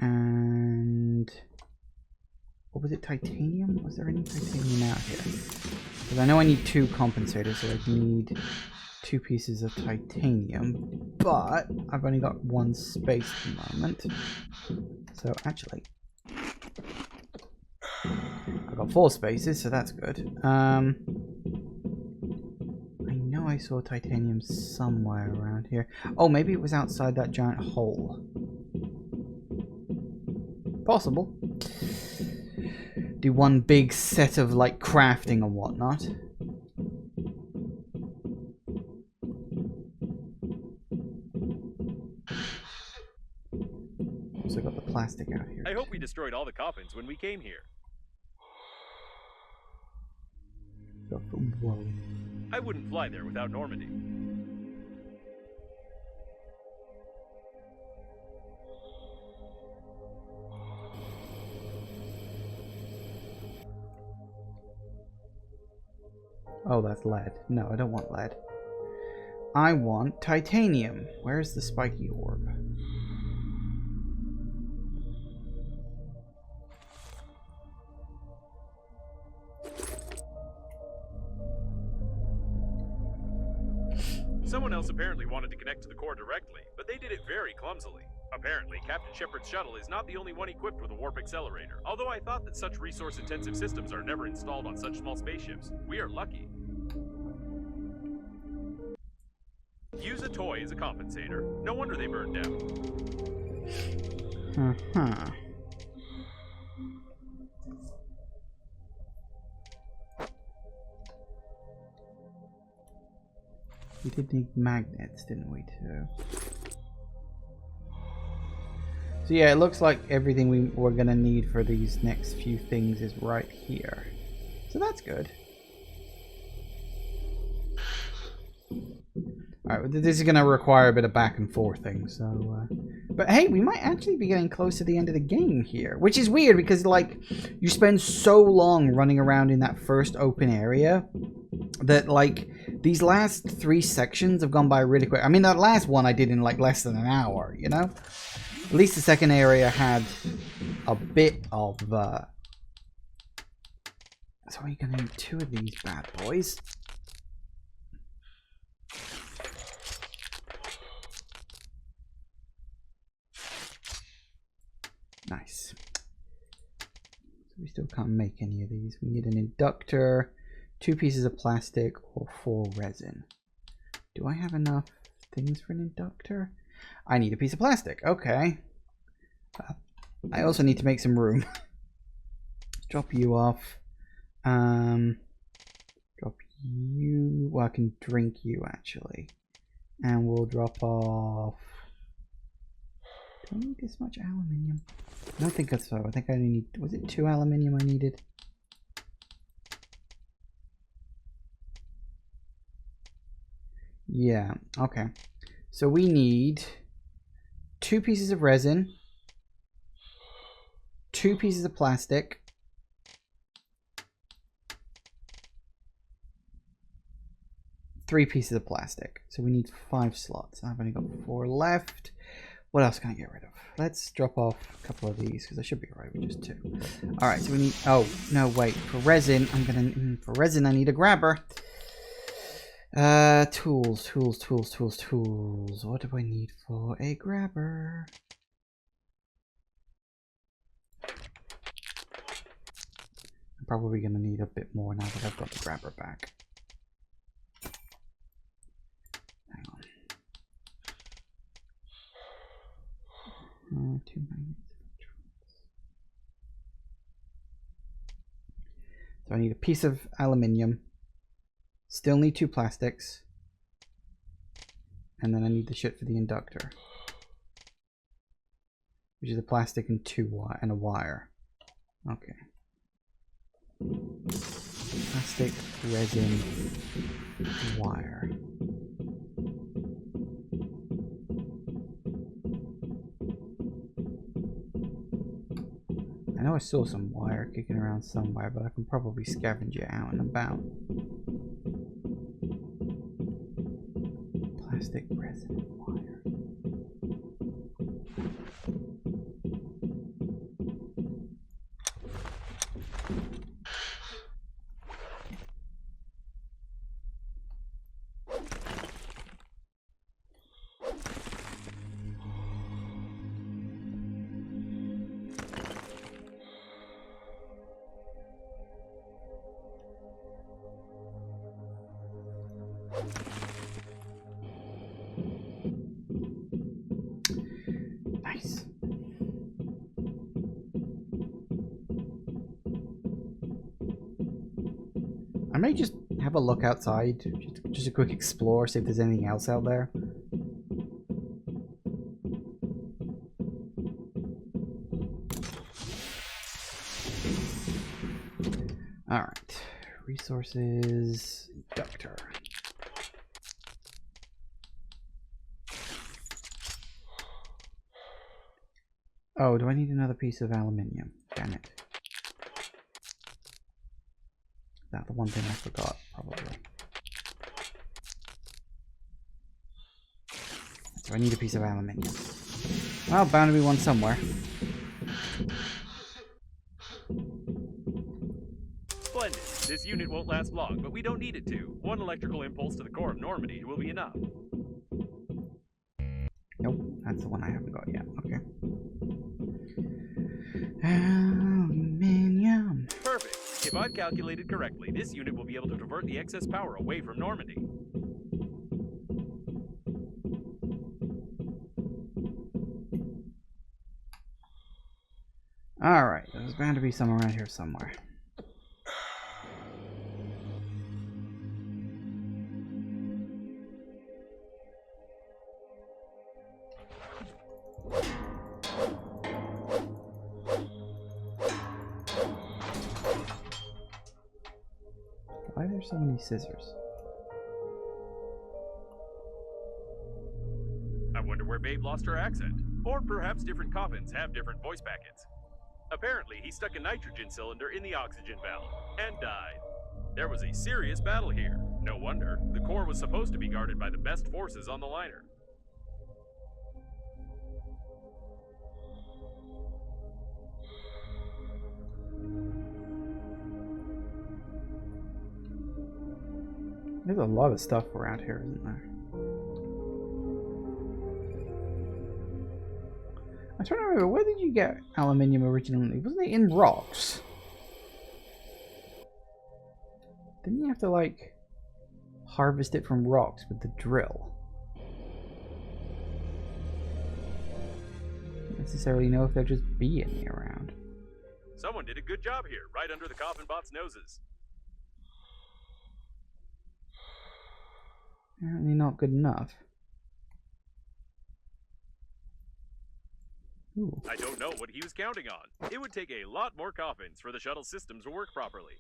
And... what was it, titanium? Was there any titanium out here? Because I know I need 2 compensators, so I need 2 pieces of titanium. But I've only got 1 space at the moment. So actually, I've got 4 spaces, so that's good. I know I saw titanium somewhere around here. Oh, maybe it was outside that giant hole. Possible. Do one big set of like crafting and whatnot. Also got the plastic out here. I hope we destroyed all the coffins when we came here. Whoa. I wouldn't fly there without Normandy. Oh, that's lead. No, I don't want lead. I want titanium. Where's the spiky orb? Someone else apparently wanted to connect to the core directly, but they did it very clumsily. Apparently, Captain Shepard's shuttle is not the only one equipped with a warp accelerator, although I thought that such resource-intensive systems are never installed on such small spaceships. We are lucky. Use a toy as a compensator. No wonder they burned down. Uh-huh. We did need magnets, didn't we, too? So yeah, it looks like everything we're gonna need for these next few things is right here. So that's good. Alright, this is gonna require a bit of back and forthing, so... But hey, we might actually be getting close to the end of the game here. Which is weird, because, like, you spend so long running around in that first open area that, like, these last 3 sections have gone by really quick. I mean, that last one I did in, like, less than an hour, you know? At least the second area had a bit of, So we're gonna need 2 of these bad boys. Nice. So we still can't make any of these. We need an inductor, 2 pieces of plastic, or 4 resin. Do I have enough things for an inductor? I need a piece of plastic. Okay. I also need to make some room. Drop you off. Drop you. Well, I can drink you actually. And we'll drop off. Do I need this much aluminium? I don't think so. I think I only need. Was it 2 aluminium I needed? Yeah. Okay. So we need 2 pieces of resin, 2 pieces of plastic, 3 pieces of plastic. So we need 5 slots. I've only got 4 left. What else can I get rid of? Let's drop off a couple of these because I should be alright with just 2. Alright, so we need. Oh, no, wait. For resin, I'm gonna. For resin, I need a grabber. Tools. What do I need for a grabber? I'm probably gonna need a bit more now that I've got the grabber back. Hang on. 2 magnets. So I need a piece of aluminium. Still need 2 plastics. And then I need the shit for the inductor. Which is a plastic and a wire. Okay. Plastic, resin, wire. I know I saw some wire kicking around somewhere, but I can probably scavenge it out and about. Plastic, resin, wire. Nice. I may just have a look outside, just a quick explore, see if there's anything else out there. Alright, resources, inductor. Oh, do I need another piece of aluminium? Damn it. Is that the one thing I forgot? Probably. So I need a piece of aluminium. Well, bound to be one somewhere. Splendid. This unit won't last long, but we don't need it to. 1 electrical impulse to the core of Normandy will be enough. Nope, that's the one I haven't got yet. Okay. Aluminium. Perfect. If I've calculated correctly, this unit will be able to divert the excess power away from Normandy. Alright, there's bound to be some around here somewhere. Why are there so many scissors? I wonder where Babe lost her accent. Or perhaps different coffins have different voice packets. Apparently, he stuck a nitrogen cylinder in the oxygen valve and died. There was a serious battle here. No wonder. The core was supposed to be guarded by the best forces on the liner. There's a lot of stuff around here, isn't there? I'm trying to remember, where did you get aluminium originally? Wasn't it in rocks? Didn't you have to, like, harvest it from rocks with the drill? Don't necessarily know if there'll just be any around. Someone did a good job here, right under the coffin bot's noses. Apparently not good enough. Ooh. I don't know what he was counting on. It would take a lot more coffins for the shuttle system to work properly.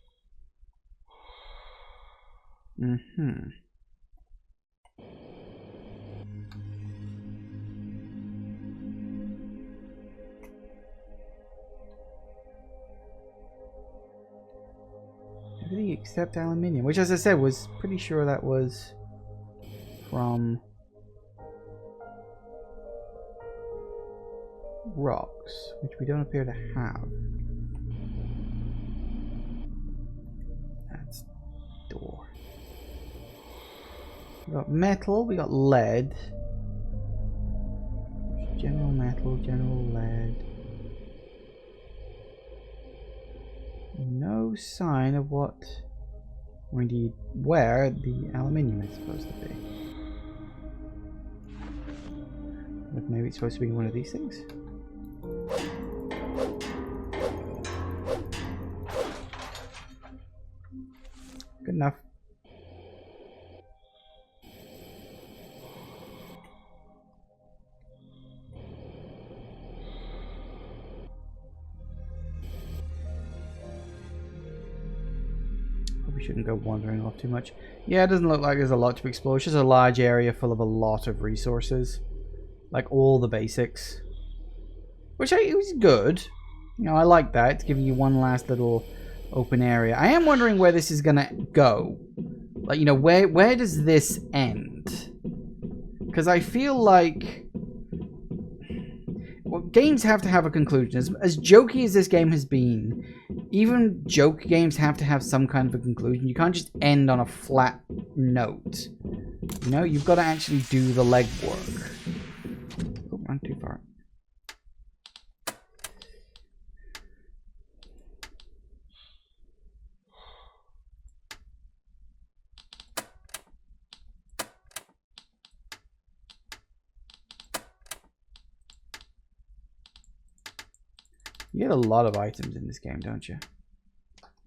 Mm-hmm. Everything except aluminium, which, as I said, was pretty sure that was from rocks, which we don't appear to have. That's door. We got metal, we got lead. General metal, general lead. No sign of what, or indeed where, the aluminium is supposed to be. But maybe it's supposed to be one of these things? Good enough. Probably shouldn't go wandering off too much. Yeah, it doesn't look like there's a lot to explore. It's just a large area full of a lot of resources. Like all the basics. Which is good. You know, I like that. It's giving you one last little open area. I am wondering where this is gonna go. Like, you know, where does this end? Because I feel like, well, games have to have a conclusion. As jokey as this game has been, even joke games have to have some kind of a conclusion. You can't just end on a flat note. You know, you've got to actually do the legwork. Oh, run too far. You get a lot of items in this game, don't you?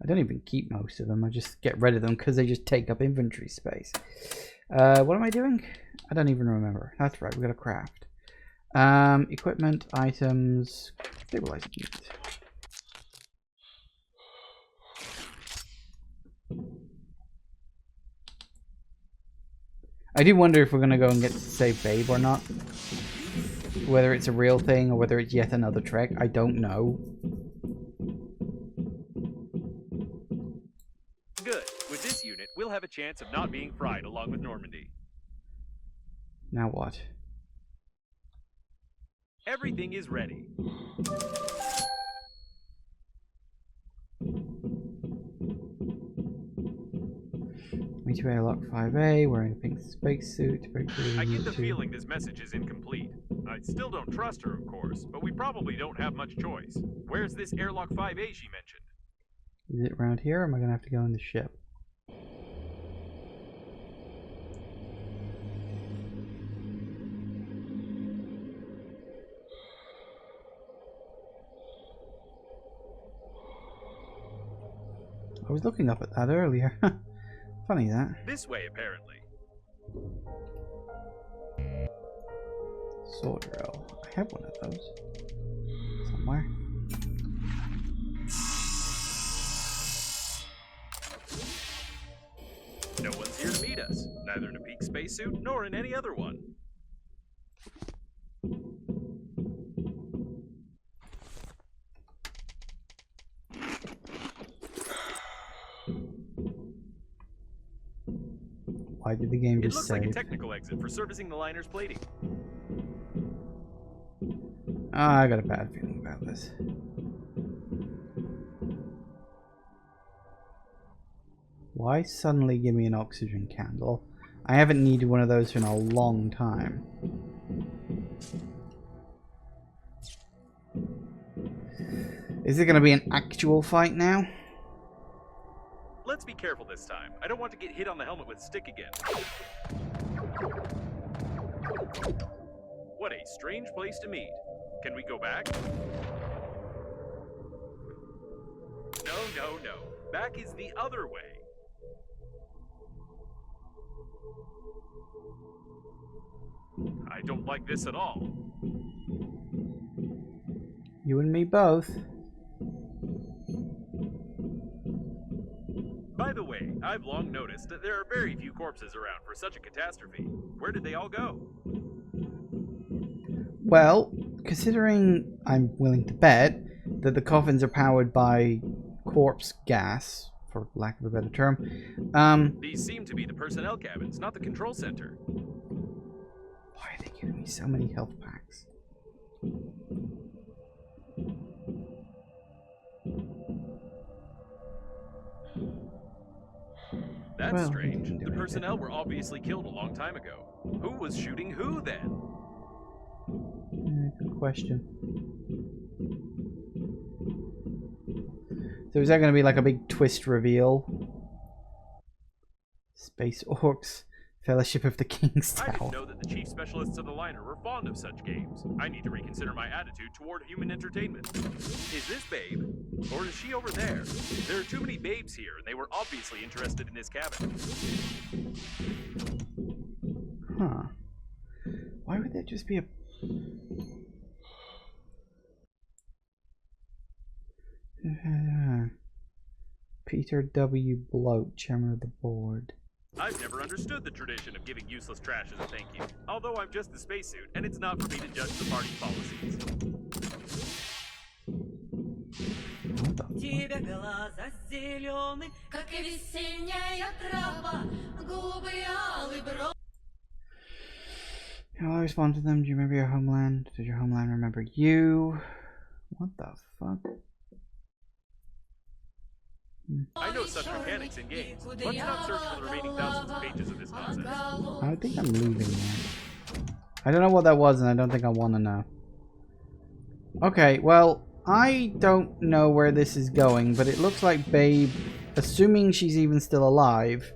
I don't even keep most of them. I just get rid of them because they just take up inventory space. What am I doing? I don't even remember. That's right, we got to craft. Equipment, items, stabilizing unit. I do wonder if we're going to go and get to save Babe or not. Whether it's a real thing or whether it's yet another trek, I don't know. Good. With this unit, we'll have a chance of not being fried along with Normandy. Now what? Everything is ready. Me too, airlock 5A, wearing a pink spacesuit. I get the feeling this message is incomplete. I still don't trust her, of course, but we probably don't have much choice. Where's this airlock 5A she mentioned? Is it around here, or am I going to have to go in the ship? I was looking up at that earlier. Funny that. This way, apparently. Sword drill. I have one of those. Somewhere. No one's here to meet us. Neither in a peak spacesuit nor in any other one. Why did the game It just looks save? like a technical exit for servicing the liner's plating. I got a bad feeling about this. Why suddenly give me an oxygen candle? I haven't needed one of those in a long time. Is it going to be an actual fight now? let's be careful this time. I don't want to get hit on the helmet with a stick again. What a strange place to meet. Can we go back? No. Back is the other way. I don't like this at all. You and me both. By the way, I've long noticed that there are very few corpses around for such a catastrophe. Where did they all go? Well, considering I'm willing to bet that the coffins are powered by corpse gas, for lack of a better term, These seem to be the personnel cabins, not the control center. why are they giving me so many health packs? That's Well, strange. we can do The anything. personnel were obviously killed a long time ago. Who was shooting who then? Good question. So is that going to be like a big twist reveal? Space Orcs, Fellowship of the King's I Tower. didn't know that the chief specialists of the liner were fond of such games. I need to reconsider my attitude toward human entertainment. Is this Babe? Or is she over there? There are too many babes here, and they were obviously interested in this cabin. Huh. Why would there just be a... Peter W. Bloat, chairman of the board. I've never understood the tradition of giving useless trash as a thank you. Although I'm just the spacesuit, and it's not for me to judge the party's policies. What the fuck? Тебе глаза зеленые, как и весенняя трава, губы алый бро. How I respond to them? Do you remember your homeland? Does your homeland remember you? What the fuck? I know such mechanics in games. Let's not search for the remaining thousands of pages of this nonsense. I think I'm leaving now. I don't know what that was, and I don't think I want to know. Okay, well, I don't know where this is going, but it looks like Babe, assuming she's even still alive,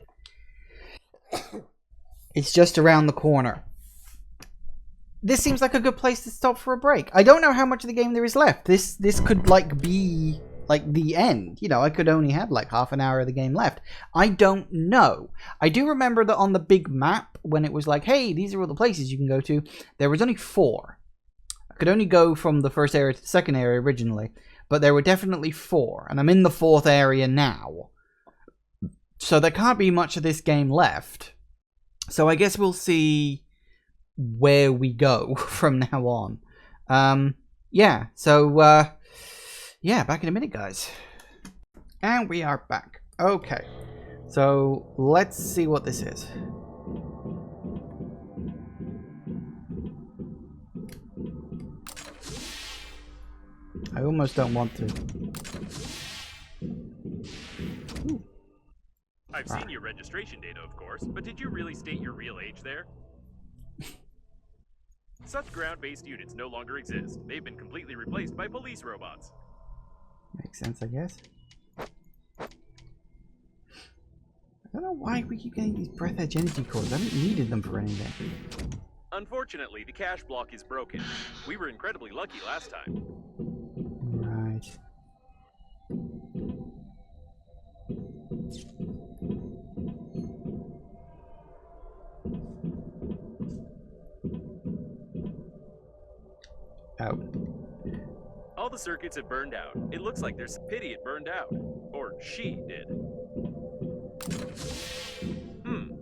it's just around the corner. This seems like a good place to stop for a break. I don't know how much of the game there is left. This could, like, be... like the end. You know, I could only have like half an hour of the game left. I don't know. I do remember that on the big map, when it was like, hey, these are all the places you can go to, there was only 4. I could only go from the first area to the second area originally, but there were definitely 4, and I'm in the 4th area now. So there can't be much of this game left. So I guess we'll see where we go from now on. Yeah, so yeah, back in a minute, guys. And we are back. Okay. So, let's see what this is. I almost don't want to. Ooh. I've seen your registration data, of course, but did you really state your real age there? Such ground-based units no longer exist. They've been completely replaced by police robots. Makes sense, I guess. I don't know why we keep getting these Breathedge energy cores. I haven't needed them for anything. Unfortunately, the cache block is broken. We were incredibly lucky last time. Right. Out. All the circuits have burned out. It looks like there's pity it burned out. Or she did.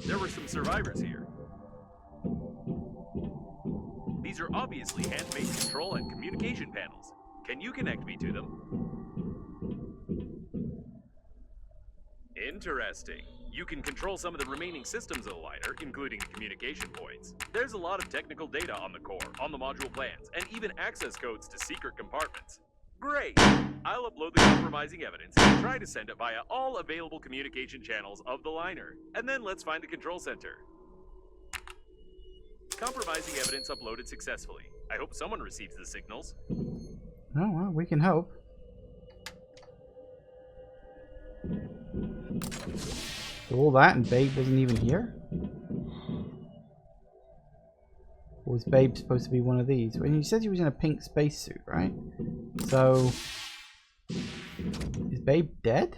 There were some survivors here. These are obviously hand-made control and communication panels. Can you connect me to them? Interesting. You can control some of the remaining systems of the liner, including the communication points. There's a lot of technical data on the core, on the module plans, and even access codes to secret compartments. Great! I'll upload the compromising evidence and try to send it via all available communication channels of the liner. And then let's find the control center. Compromising evidence uploaded successfully. I hope someone receives the signals. Oh, well, we can hope. All that and Babe wasn't even here? Or was Babe supposed to be one of these? Well, you said he was in a pink spacesuit, right? So... is Babe dead?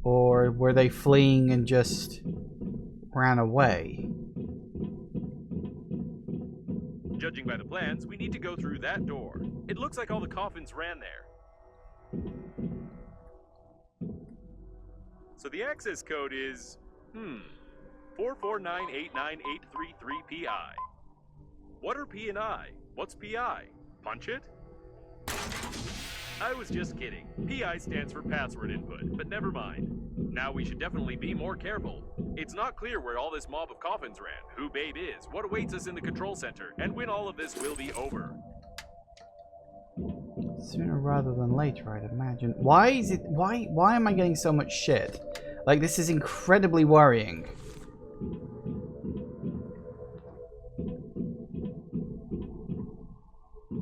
Or were they fleeing and just ran away? Judging by the plans, we need to go through that door. It looks like all the coffins ran there. So the access code is, 449898333PI. What are P and I? What's PI? Punch it? I was just kidding. PI stands for password input, but never mind. Now we should definitely be more careful. It's not clear where all this mob of coffins ran, who Babe is, what awaits us in the control center, and when all of this will be over. Sooner rather than later, I'd imagine. Why is it... Why am I getting so much shit? Like, this is incredibly worrying.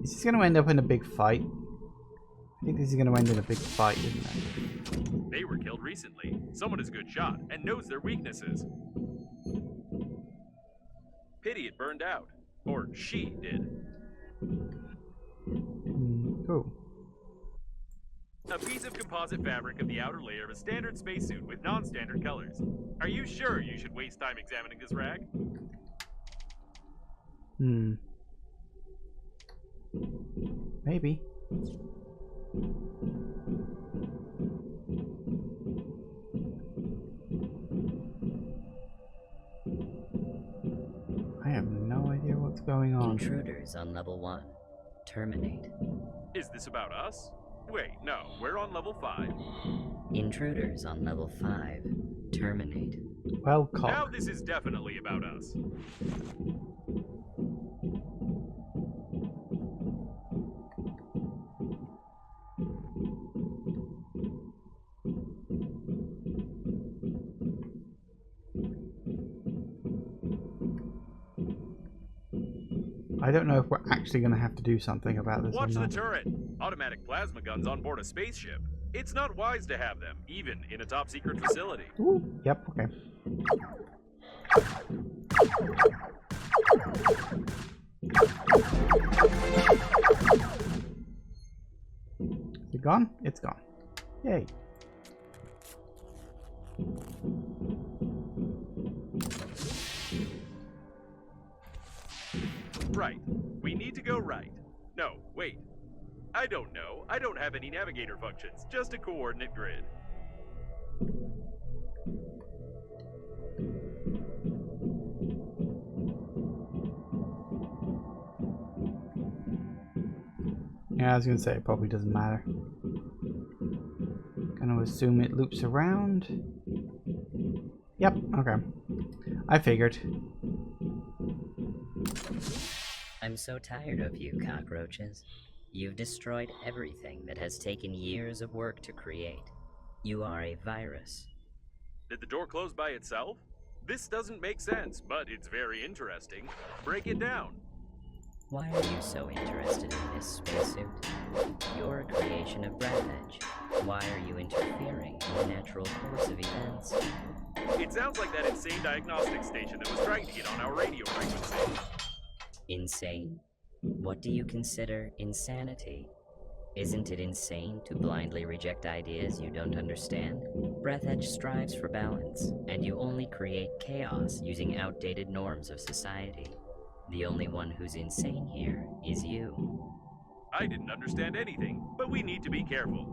Is this going to end up in a big fight? I think this is going to end in a big fight, isn't it? They were killed recently. Someone is a good shot and knows their weaknesses. Pity it burned out. Or she did. Cool. A piece of composite fabric of the outer layer of a standard spacesuit with non-standard colors. Are you sure you should waste time examining this rag? Maybe. I have no idea what's going on. Intruders on level 1. Terminate. Is this about us? Wait, no, we're on level 5. Intruders on level 5. Terminate. Well, Now this is definitely about us. I don't know if we're actually going to have to do something about this. Watch the turret! Automatic plasma guns on board a spaceship. It's not wise to have them, even in a top secret facility. Ooh, yep, okay. Is it gone? It's gone. Yay. Right. We need to go right. No, wait. I don't know. I don't have any navigator functions, just a coordinate grid. Yeah, I was gonna say it probably doesn't matter. Gonna assume it loops around. Yep, okay. I figured. I'm so tired of you, cockroaches. You've destroyed everything that has taken years of work to create. You are a virus. Did the door close by itself? This doesn't make sense, but it's very interesting. Break it down. Why are you so interested in this spacesuit? You're a creation of Breathedge. Why are you interfering in the natural course of events? It sounds like that insane diagnostic station that was trying to get on our radio frequency. Insane? What do you consider insanity? Isn't it insane to blindly reject ideas you don't understand? Breathedge strives for balance, and you only create chaos using outdated norms of society. The only one who's insane here is you. I didn't understand anything, but we need to be careful.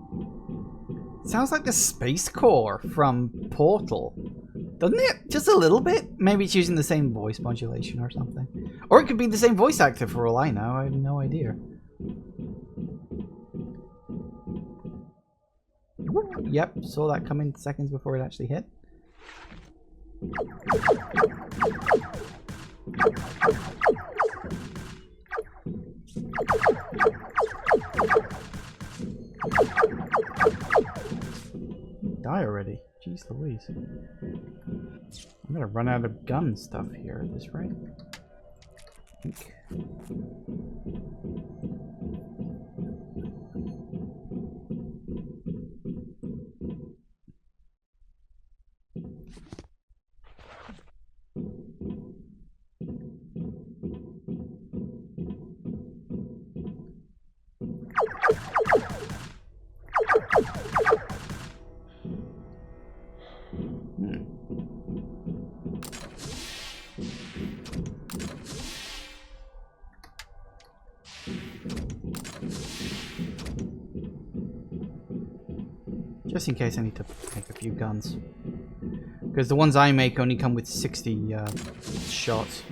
Sounds like the Space Corps from Portal. Doesn't it? Just a little bit? Maybe it's using the same voice modulation or something. Or it could be the same voice actor for all I know. I have no idea. Yep, saw that coming seconds before it actually hit. Die already. Jeez Louise. I'm gonna run out of gun stuff here at this rate. I think. in case I need to make a few guns. Because the ones I make only come with 60 shots.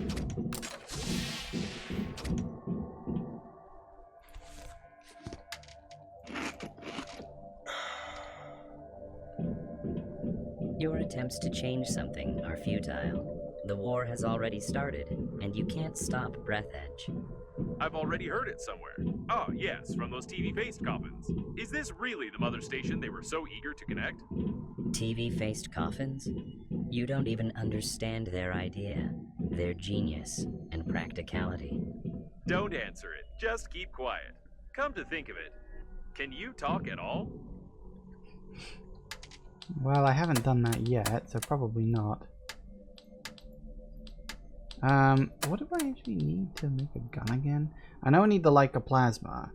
Your attempts to change something are futile. The war has already started, and you can't stop Breathedge. I've already heard it somewhere. Oh, yes, from those TV-faced coffins. Is this really the mother station they were so eager to connect? TV-faced coffins? You don't even understand their idea, their genius, and practicality. Don't answer it. Just keep quiet. Come to think of it, can you talk at all? Well, I haven't done that yet, so probably not. What do I actually need to make a gun again? I know I need the lycoplasma.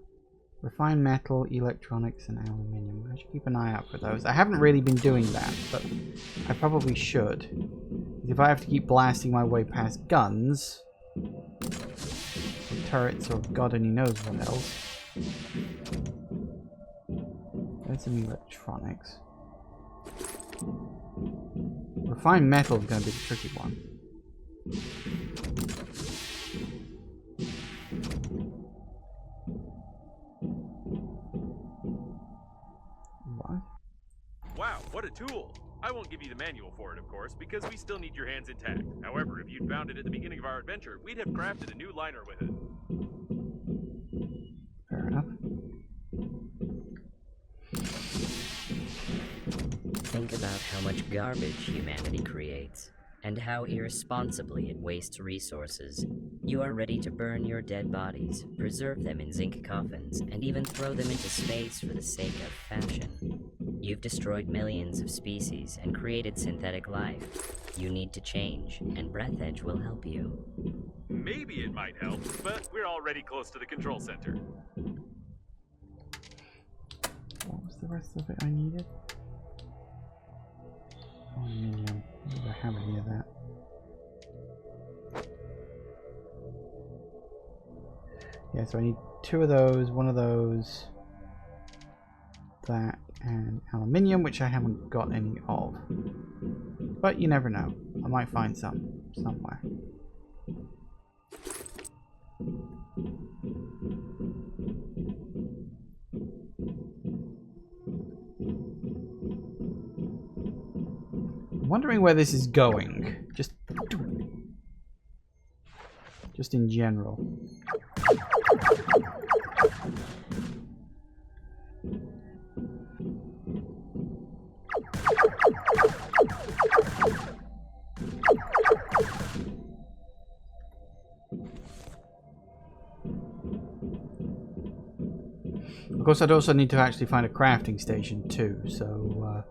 Refined metal, electronics, and aluminium. I should keep an eye out for those. I haven't really been doing that, but I probably should. If I have to keep blasting my way past guns, or turrets, or God only knows what else. There's some electronics. Refined metal is going to be the tricky one. What? Wow, what a tool! I won't give you the manual for it, of course, because we still need your hands intact. However, if you'd found it at the beginning of our adventure, we'd have crafted a new liner with it. Fair enough. Think about how much garbage humanity creates, and how irresponsibly it wastes resources. You are ready to burn your dead bodies, preserve them in zinc coffins, and even throw them into space for the sake of fashion. You've destroyed millions of species and created synthetic life. You need to change, and Breathedge will help you. Maybe it might help, but we're already close to the control center. What was the rest of it I needed? Aluminium. What did I have any of that? Yeah, so I need 2 of those, 1 of those, that, and aluminium, which I haven't got any of. But you never know. I might find some somewhere. I'm wondering where this is going. Just in general. Of course, I'd also need to actually find a crafting station too, so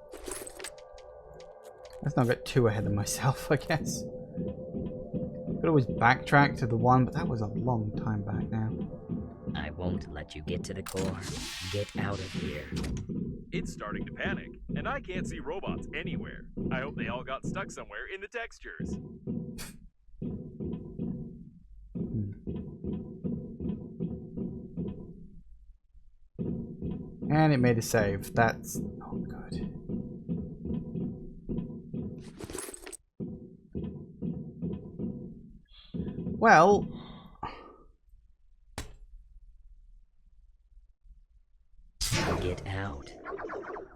let's not get too ahead of myself, I guess. Could always backtrack to the one, but that was a long time back now. I won't let you get to the core. Get out of here. It's starting to panic, and I can't see robots anywhere. I hope they all got stuck somewhere in the textures. And it made a save. That's not good. Well, Get out.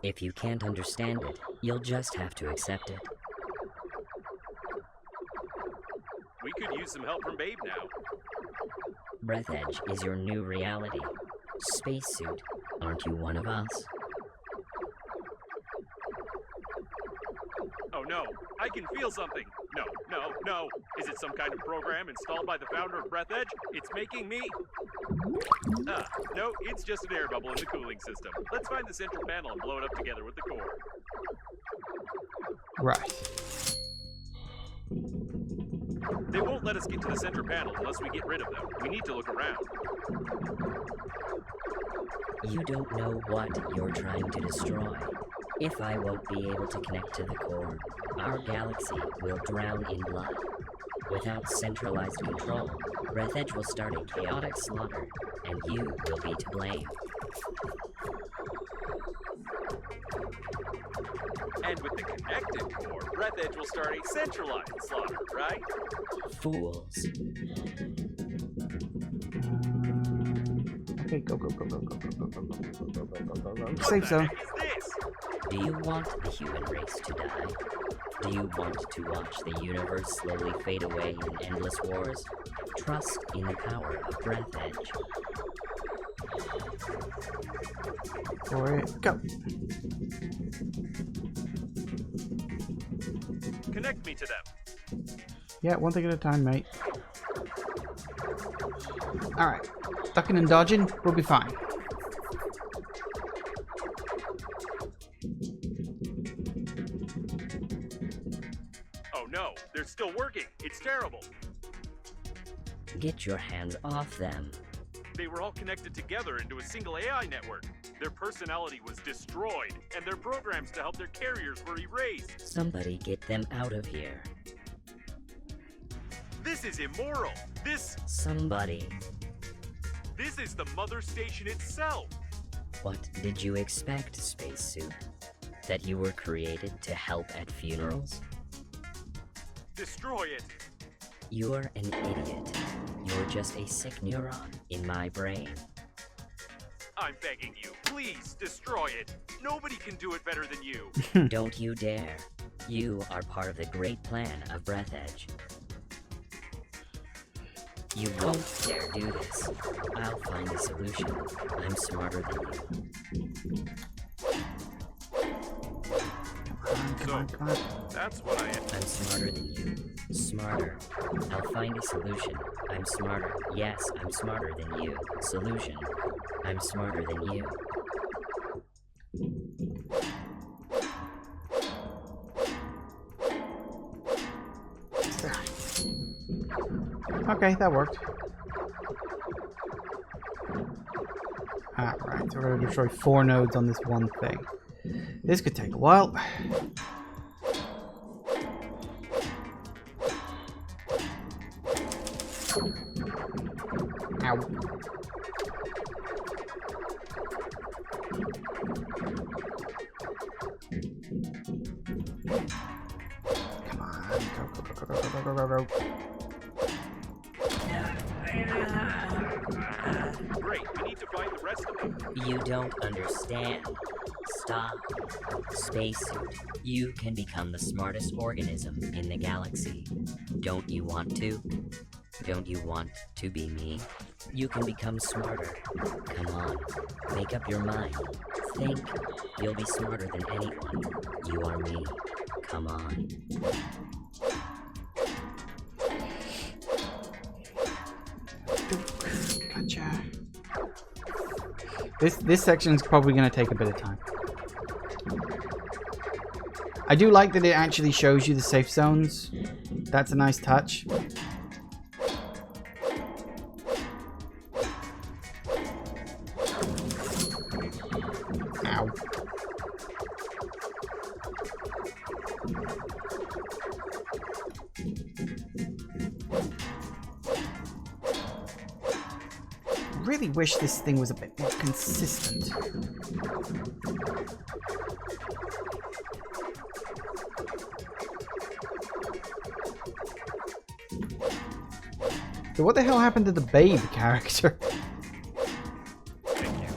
If you can't understand it, you'll just have to accept it. We could use some help from Babe now. Breathedge is your new reality. Spacesuit, aren't you one of us? Oh no, I can feel something. No, no, no. Is it some kind of program installed by the founder of Breathedge? It's making me... no, it's just an air bubble in the cooling system. Let's find the central panel and blow it up together with the core. right. They won't let us get to the center panel unless we get rid of them. We need to look around. You don't know what you're trying to destroy. If I won't be able to connect to the core, our galaxy will drown in blood. Without centralized control, Breathedge will start a chaotic slaughter, and you will be to blame. connected core, Breathedge will start a centralized slaughter, right? Fools. Okay, go. Safe zone. What the heck is this? Do you want the human race to die? Do you want to watch the universe slowly fade away in endless wars? Trust in the power of Breathedge. For it, go. Connect me to them. Yeah, one thing at a time, mate. Alright. Ducking and dodging, we'll be fine. Oh no, they're still working. It's terrible. Get your hands off them. They were all connected together into a single AI network. Their personality was destroyed, and their programs to help their carriers were erased. Somebody get them out of here. This is immoral. Somebody. This is the mother station itself. What did you expect, spacesuit? That you were created to help at funerals? Destroy it. You're an idiot. You're just a sick neuron in my brain. I'm begging you, please destroy it. Nobody can do it better than you. Don't you dare. You are part of the great plan of Breathedge. You won't dare do this. I'll find a solution. I'm smarter than you. Come on. That's what I am. I'm smarter than you. Smarter. I'll find a solution. I'm smarter. Yes, I'm smarter than you. Solution. I'm smarter than you. Okay, that worked. Alright, so we're going to destroy 4 nodes on this one thing. This could take a while. Ow. Come on, go. Great, we need to find the rest of them. You don't understand. Stop. Spacesuit, you can become the smartest organism in the galaxy. Don't you want to? Don't you want to be me? You can become smarter. Come on, make up your mind. Think. You'll be smarter than anyone. You are me. Come on. Gotcha. This section is probably going to take a bit of time. I do like that it actually shows you the safe zones. That's a nice touch. Ow. Really wish this thing was a bit more consistent. So what the hell happened to the babe character? Thank you.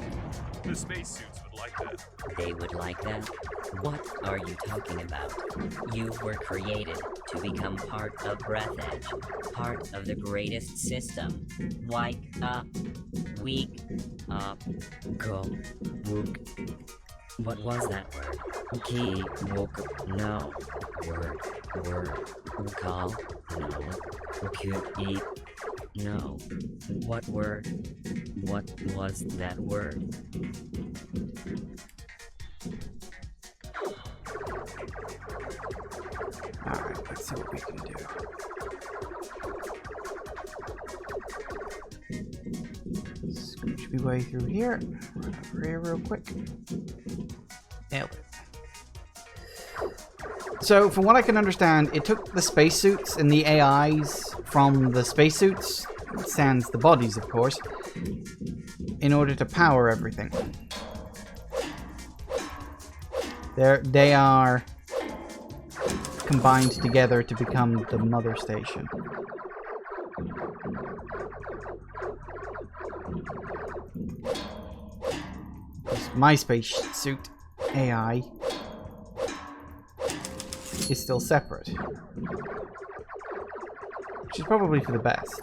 The spacesuits would like that. They would like that? What are you talking about? You were created to become part of Breathedge, part of the greatest system. Wake up. Wake up. Go. Wook. What was that word? Key. Wook. No. Word. Call. No. Eat. No. What word? What was that word? Alright, let's see what we can do. Scooch my way through here. Run over here real quick. Nailed it. So, from what I can understand, it took the spacesuits and the AIs from the spacesuits, sans the bodies, of course, in order to power everything. They are combined together to become the mother station. My spacesuit AI is still separate, which is probably for the best.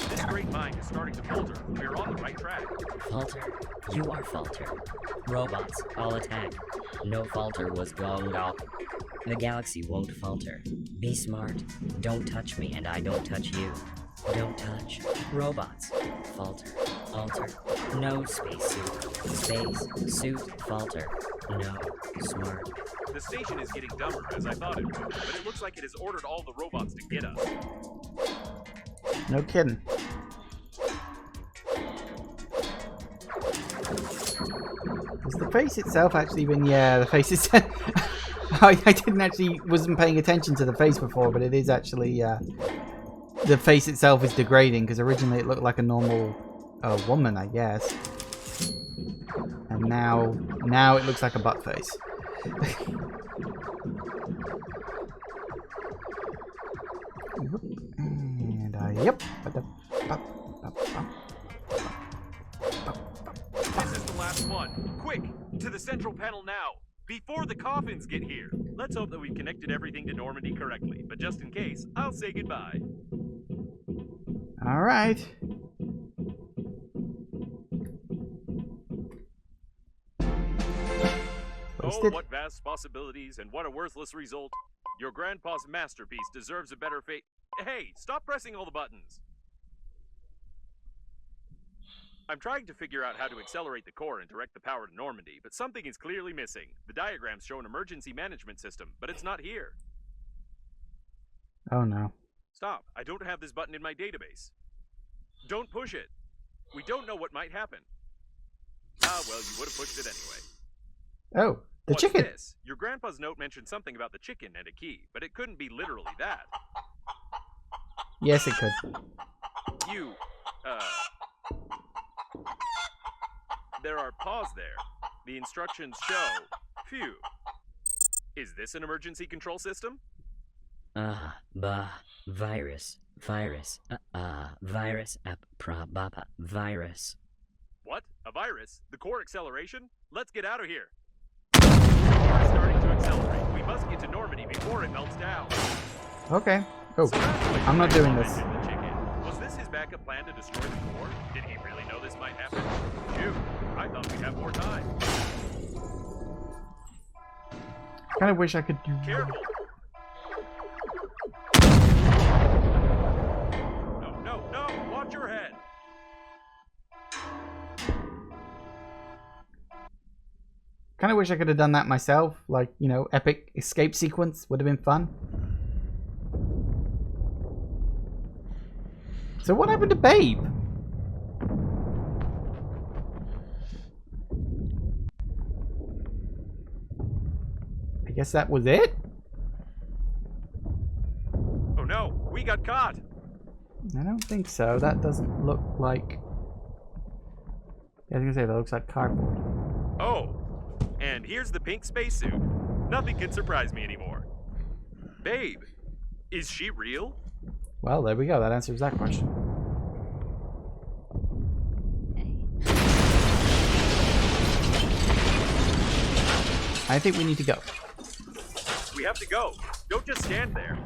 This great mind is starting to falter. We're on the right track. Falter? You are Falter. Robots, all attack. No falter was gonged off. The galaxy won't falter. Be smart. Don't touch me and I don't touch you. Don't touch. Robots. Falter. Alter. No spacesuit. Space. Suit. Falter. No. Smart. The station is getting dumber, as I thought it would, but it looks like it has ordered all the robots to get us. No kidding. Has the face itself actually been... Yeah, the face itself... I wasn't paying attention to the face before, but it is actually... the face itself is degrading, because originally it looked like a normal woman, I guess. And now it looks like a butt face. And yep. This is the last one. Quick, to the central panel now, before the coffins get here. Let's hope that we've connected everything to Normandy correctly, but just in case, I'll say goodbye. All right. Oh, what vast possibilities and what a worthless result. Your grandpa's masterpiece deserves a better fate. Hey, stop pressing all the buttons. I'm trying to figure out how to accelerate the core and direct the power to Normandy, but something is clearly missing. The diagrams show an emergency management system, but it's not here. Oh no. Stop. I don't have this button in my database. Don't push it. We don't know what might happen. Ah, well, you would have pushed it anyway. Oh, the What's chicken. This? Your grandpa's note mentioned something about the chicken and a key, but it couldn't be literally that. Yes, it could. You, there are paws there. The instructions show, phew. Is this an emergency control system? Virus. Virus. Virus. Virus. What? A virus? The core acceleration? Let's get out of here. The core is starting to accelerate. We must get to Normandy before it melts down. Okay. Oh, So that's why I'm not Grandpa doing this. mentioned the chicken. Was this his backup plan to destroy the core? Did he really know this might happen? Shoot, I thought we'd have more time. Kind of wish I could do... Careful! No, watch your head! Kind of wish I could have done that myself. Like, you know, epic escape sequence would have been fun. So what happened to Babe? I guess that was it? Oh no, we got caught! I don't think so. That doesn't look like... I was gonna say, that looks like cardboard. Oh, and here's the pink spacesuit. Nothing can surprise me anymore. Babe, is she real? Well, there we go. That answers that question. I think we need to go. We have to go. Don't just stand there.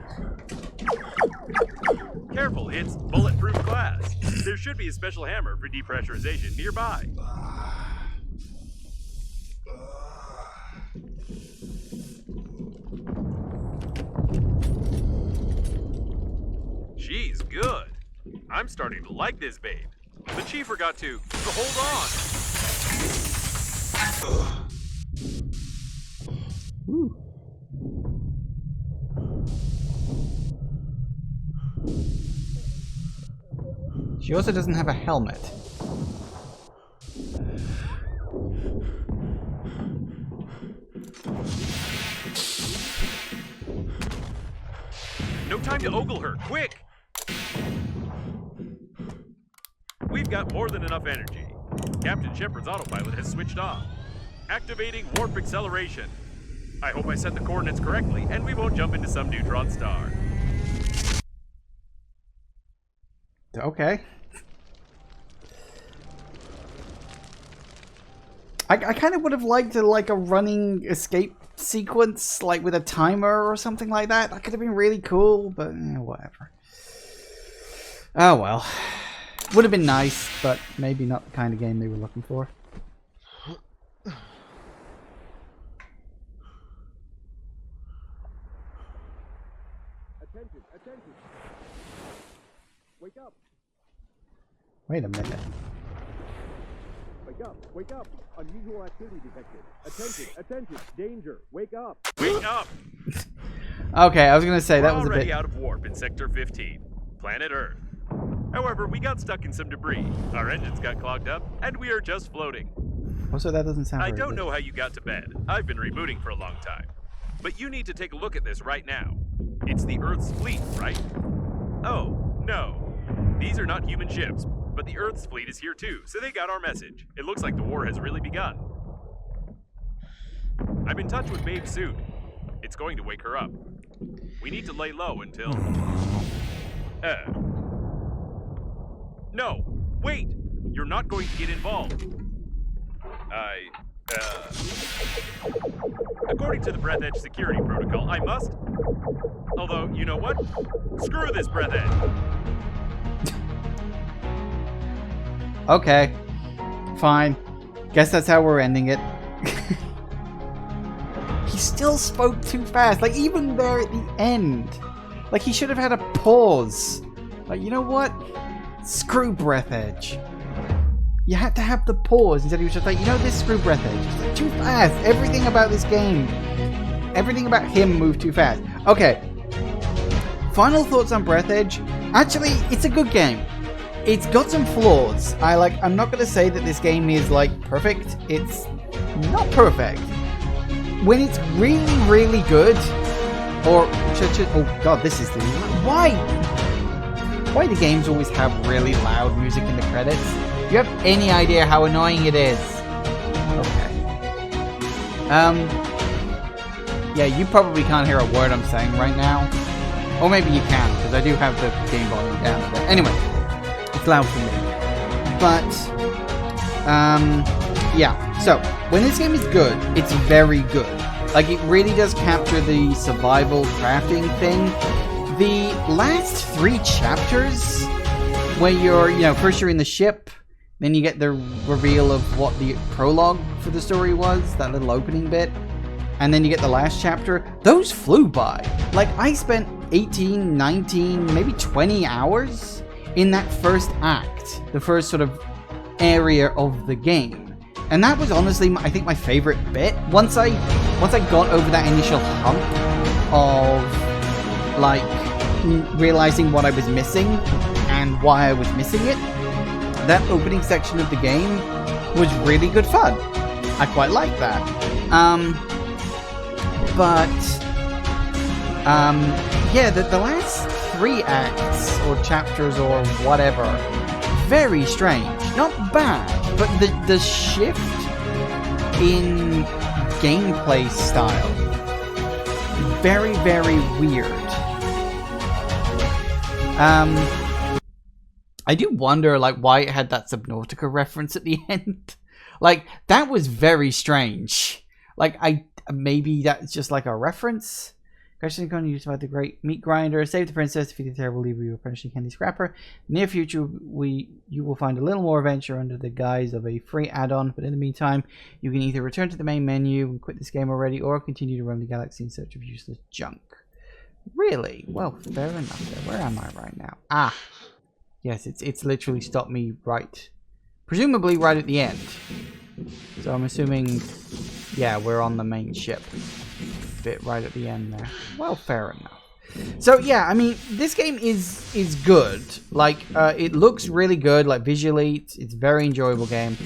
Careful, it's bulletproof glass. There should be a special hammer for depressurization nearby. She's good. I'm starting to like this babe. But she forgot to hold on. Ooh. She also doesn't have a helmet. No time to ogle her, quick! We've got more than enough energy. Captain Shepard's autopilot has switched off. Activating warp acceleration. I hope I set the coordinates correctly, and we won't jump into some neutron star. Okay. I kind of would have liked a running escape sequence, like with a timer or something like that. That could have been really cool, but whatever. Oh well. Would have been nice, but maybe not the kind of game they were looking for. Attention, attention. Wake up, Wait a minute. wake up, wake up. Unusual activity detected. Attention, attention, danger, wake up. Wake up! Okay, I was gonna say that We're was a already bit. out of warp in Sector 15, planet Earth. However, we got stuck in some debris, our engines got clogged up, and we are just floating. Also, that doesn't sound. I very don't good. know how you got to bed. I've been rebooting for a long time. But you need to take a look at this right now. It's the Earth's fleet, right? Oh, no. These are not human ships, but the Earth's fleet is here too, so they got our message. It looks like the war has really begun. I'm in touch with Babe's suit. It's going to wake her up. We need to lay low until... No! Wait! You're not going to get involved. According to the Breathedge security protocol, I must... Although, you know what? Screw this Breathedge! Okay. Fine. Guess that's how we're ending it. He still spoke too fast. Like, even there at the end. Like, he should have had a pause. Like, you know what? Screw Breathedge. You had to have the pause. Instead, he was just like, you know this? Screw Breathedge. It's like, too fast. Everything about this game. Everything about him moved too fast. Okay. Final thoughts on Breathedge. Actually, it's a good game. It's got some flaws. I'm not going to say that this game is, like, perfect. It's not perfect. When it's really, really good, or... Oh, God, this is the... Why do games always have really loud music in the credits? Do you have any idea how annoying it is? Okay. Yeah, you probably can't hear a word I'm saying right now. Or maybe you can, because I do have the game volume down a bit. Anyway. It's loud for me. But, yeah. So, when this game is good, it's very good. Like, it really does capture the survival crafting thing. The last 3 chapters, where you're, first you're in the ship, then you get the reveal of what the prologue for the story was, that little opening bit, and then you get the last chapter, those flew by. Like, I spent 18, 19, maybe 20 hours in that first act, the first sort of area of the game. And that was honestly, I think, my favorite bit. Once I got over that initial hump of, like, realizing what I was missing and why I was missing it, that opening section of the game was really good fun. I quite liked that. Yeah, the last 3 acts or chapters or whatever, very strange. Not bad, but the shift in gameplay style, very, very weird. I do wonder, like, why it had that Subnautica reference at the end. Like, that was very strange. Like, maybe that's just like a reference. Question going to use about the great meat grinder. Save the princess, defeat the terrible leader, you will punish the candy scrapper. Near future, you will find a little more adventure under the guise of a free add-on. But in the meantime, you can either return to the main menu and quit this game already, or continue to roam the galaxy in search of useless junk. Really? Well, fair enough. Where am I right now? Ah, yes, it's literally stopped me right, presumably right at the end. So I'm assuming, yeah, we're on the main ship. Bit right at the end there. Well, fair enough. So yeah, I mean, this game is good. Like, it looks really good. Like visually, it's a very enjoyable game.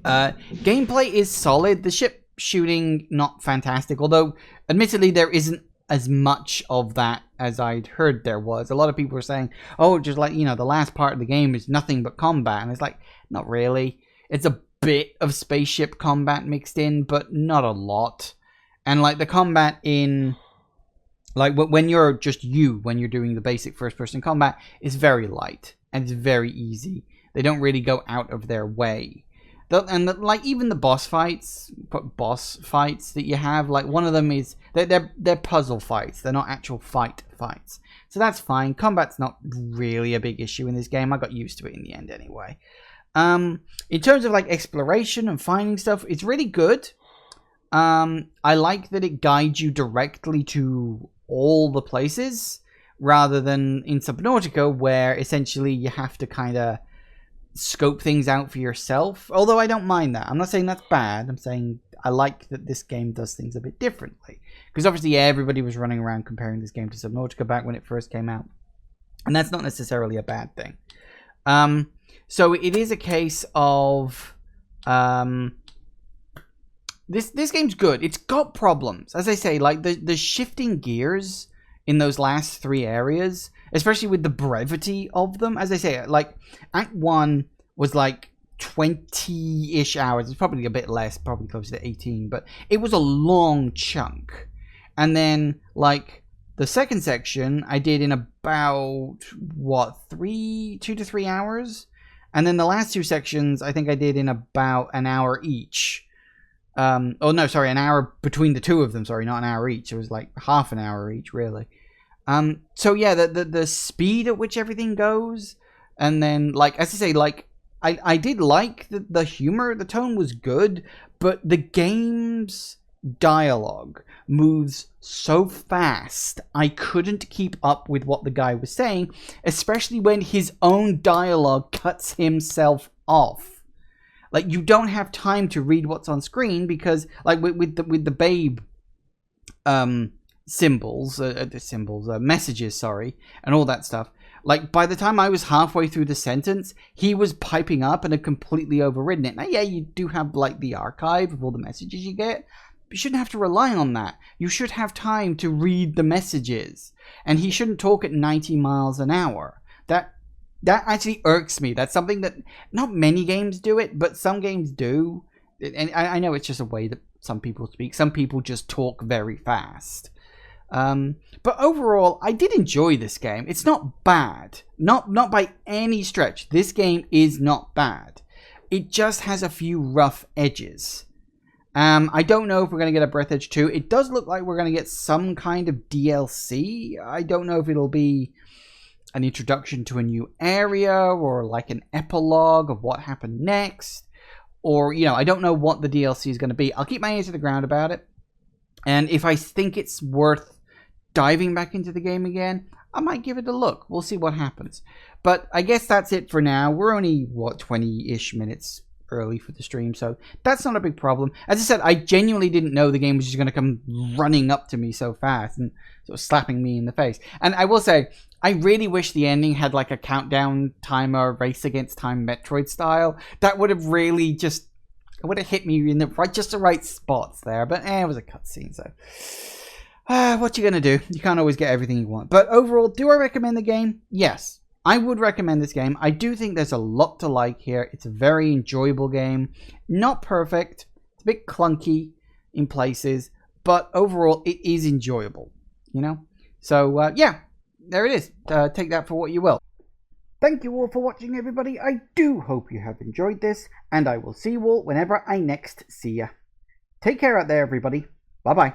Gameplay is solid. The ship shooting not fantastic, although admittedly there isn't as much of that as I'd heard there was. A lot of people were saying, "Oh, just like the last part of the game is nothing but combat," and it's like, not really. It's a bit of spaceship combat mixed in, but not a lot. And like the combat in, like when you're just when you're doing the basic first-person combat, is very light and it's very easy. They don't really go out of their way. Like even the boss fights that you have, like one of them is they're puzzle fights. They're not actual fights. So that's fine. Combat's not really a big issue in this game. I got used to it in the end anyway. In terms of like exploration and finding stuff, it's really good. I like that it guides you directly to all the places rather than in Subnautica where essentially you have to kind of scope things out for yourself. Although I don't mind that. I'm not saying that's bad. I'm saying I like that this game does things a bit differently. Because obviously everybody was running around comparing this game to Subnautica back when it first came out. And that's not necessarily a bad thing. So it is a case of this game's good. It's got problems. As I say, like the shifting gears in those last 3 areas, especially with the brevity of them. As I say, like Act 1 was like 20-ish hours. It's probably a bit less, probably closer to 18, but it was a long chunk. And then like the second section I did in about 2 to 3 hours. And then the last 2 sections I think I did in about an hour each. An hour between the 2 of them. Sorry, not an hour each. It was like half an hour each, really. So yeah, the speed at which everything goes, and then like as I say, like I did like the humor. The tone was good, but the game's dialogue moves so fast I couldn't keep up with what the guy was saying, especially when his own dialogue cuts himself off. Like, you don't have time to read what's on screen because, like, with the babe messages, sorry, and all that stuff. Like, by the time I was halfway through the sentence, he was piping up and had completely overridden it. Now, yeah, you do have, like, the archive of all the messages you get, but you shouldn't have to rely on that. You should have time to read the messages. And he shouldn't talk at 90 miles an hour. That actually irks me. That's something that not many games do it, but some games do. And I know it's just a way that some people speak. Some people just talk very fast. But overall, I did enjoy this game. It's not bad. Not by any stretch. This game is not bad. It just has a few rough edges. I don't know if we're going to get a Breathedge 2. It does look like we're going to get some kind of DLC. I don't know if it'll be an introduction to a new area or like an epilogue of what happened next, or I don't know what the DLC is going to be. I'll keep my ear to the ground about it, and if I think it's worth diving back into the game again, I might give it a look. We'll see what happens. But I guess that's it for now. We're only 20-ish minutes early for the stream, so that's not a big problem. As I said, I genuinely didn't know the game was just going to come running up to me so fast and sort of slapping me in the face. And I will say, I really wish the ending had like a countdown timer, race against time Metroid style. That would have really it would have hit me in the right spots there. But it was a cutscene, so what you gonna do? You can't always get everything you want. But overall, do I recommend the game? Yes, I would recommend this game. I do think there's a lot to like here. It's a very enjoyable game. Not perfect. It's a bit clunky in places, but overall, it is enjoyable. So yeah. There it is. Take that for what you will. Thank you all for watching, everybody. I do hope you have enjoyed this, and I will see you all whenever I next see you. Take care out there, everybody. Bye-bye.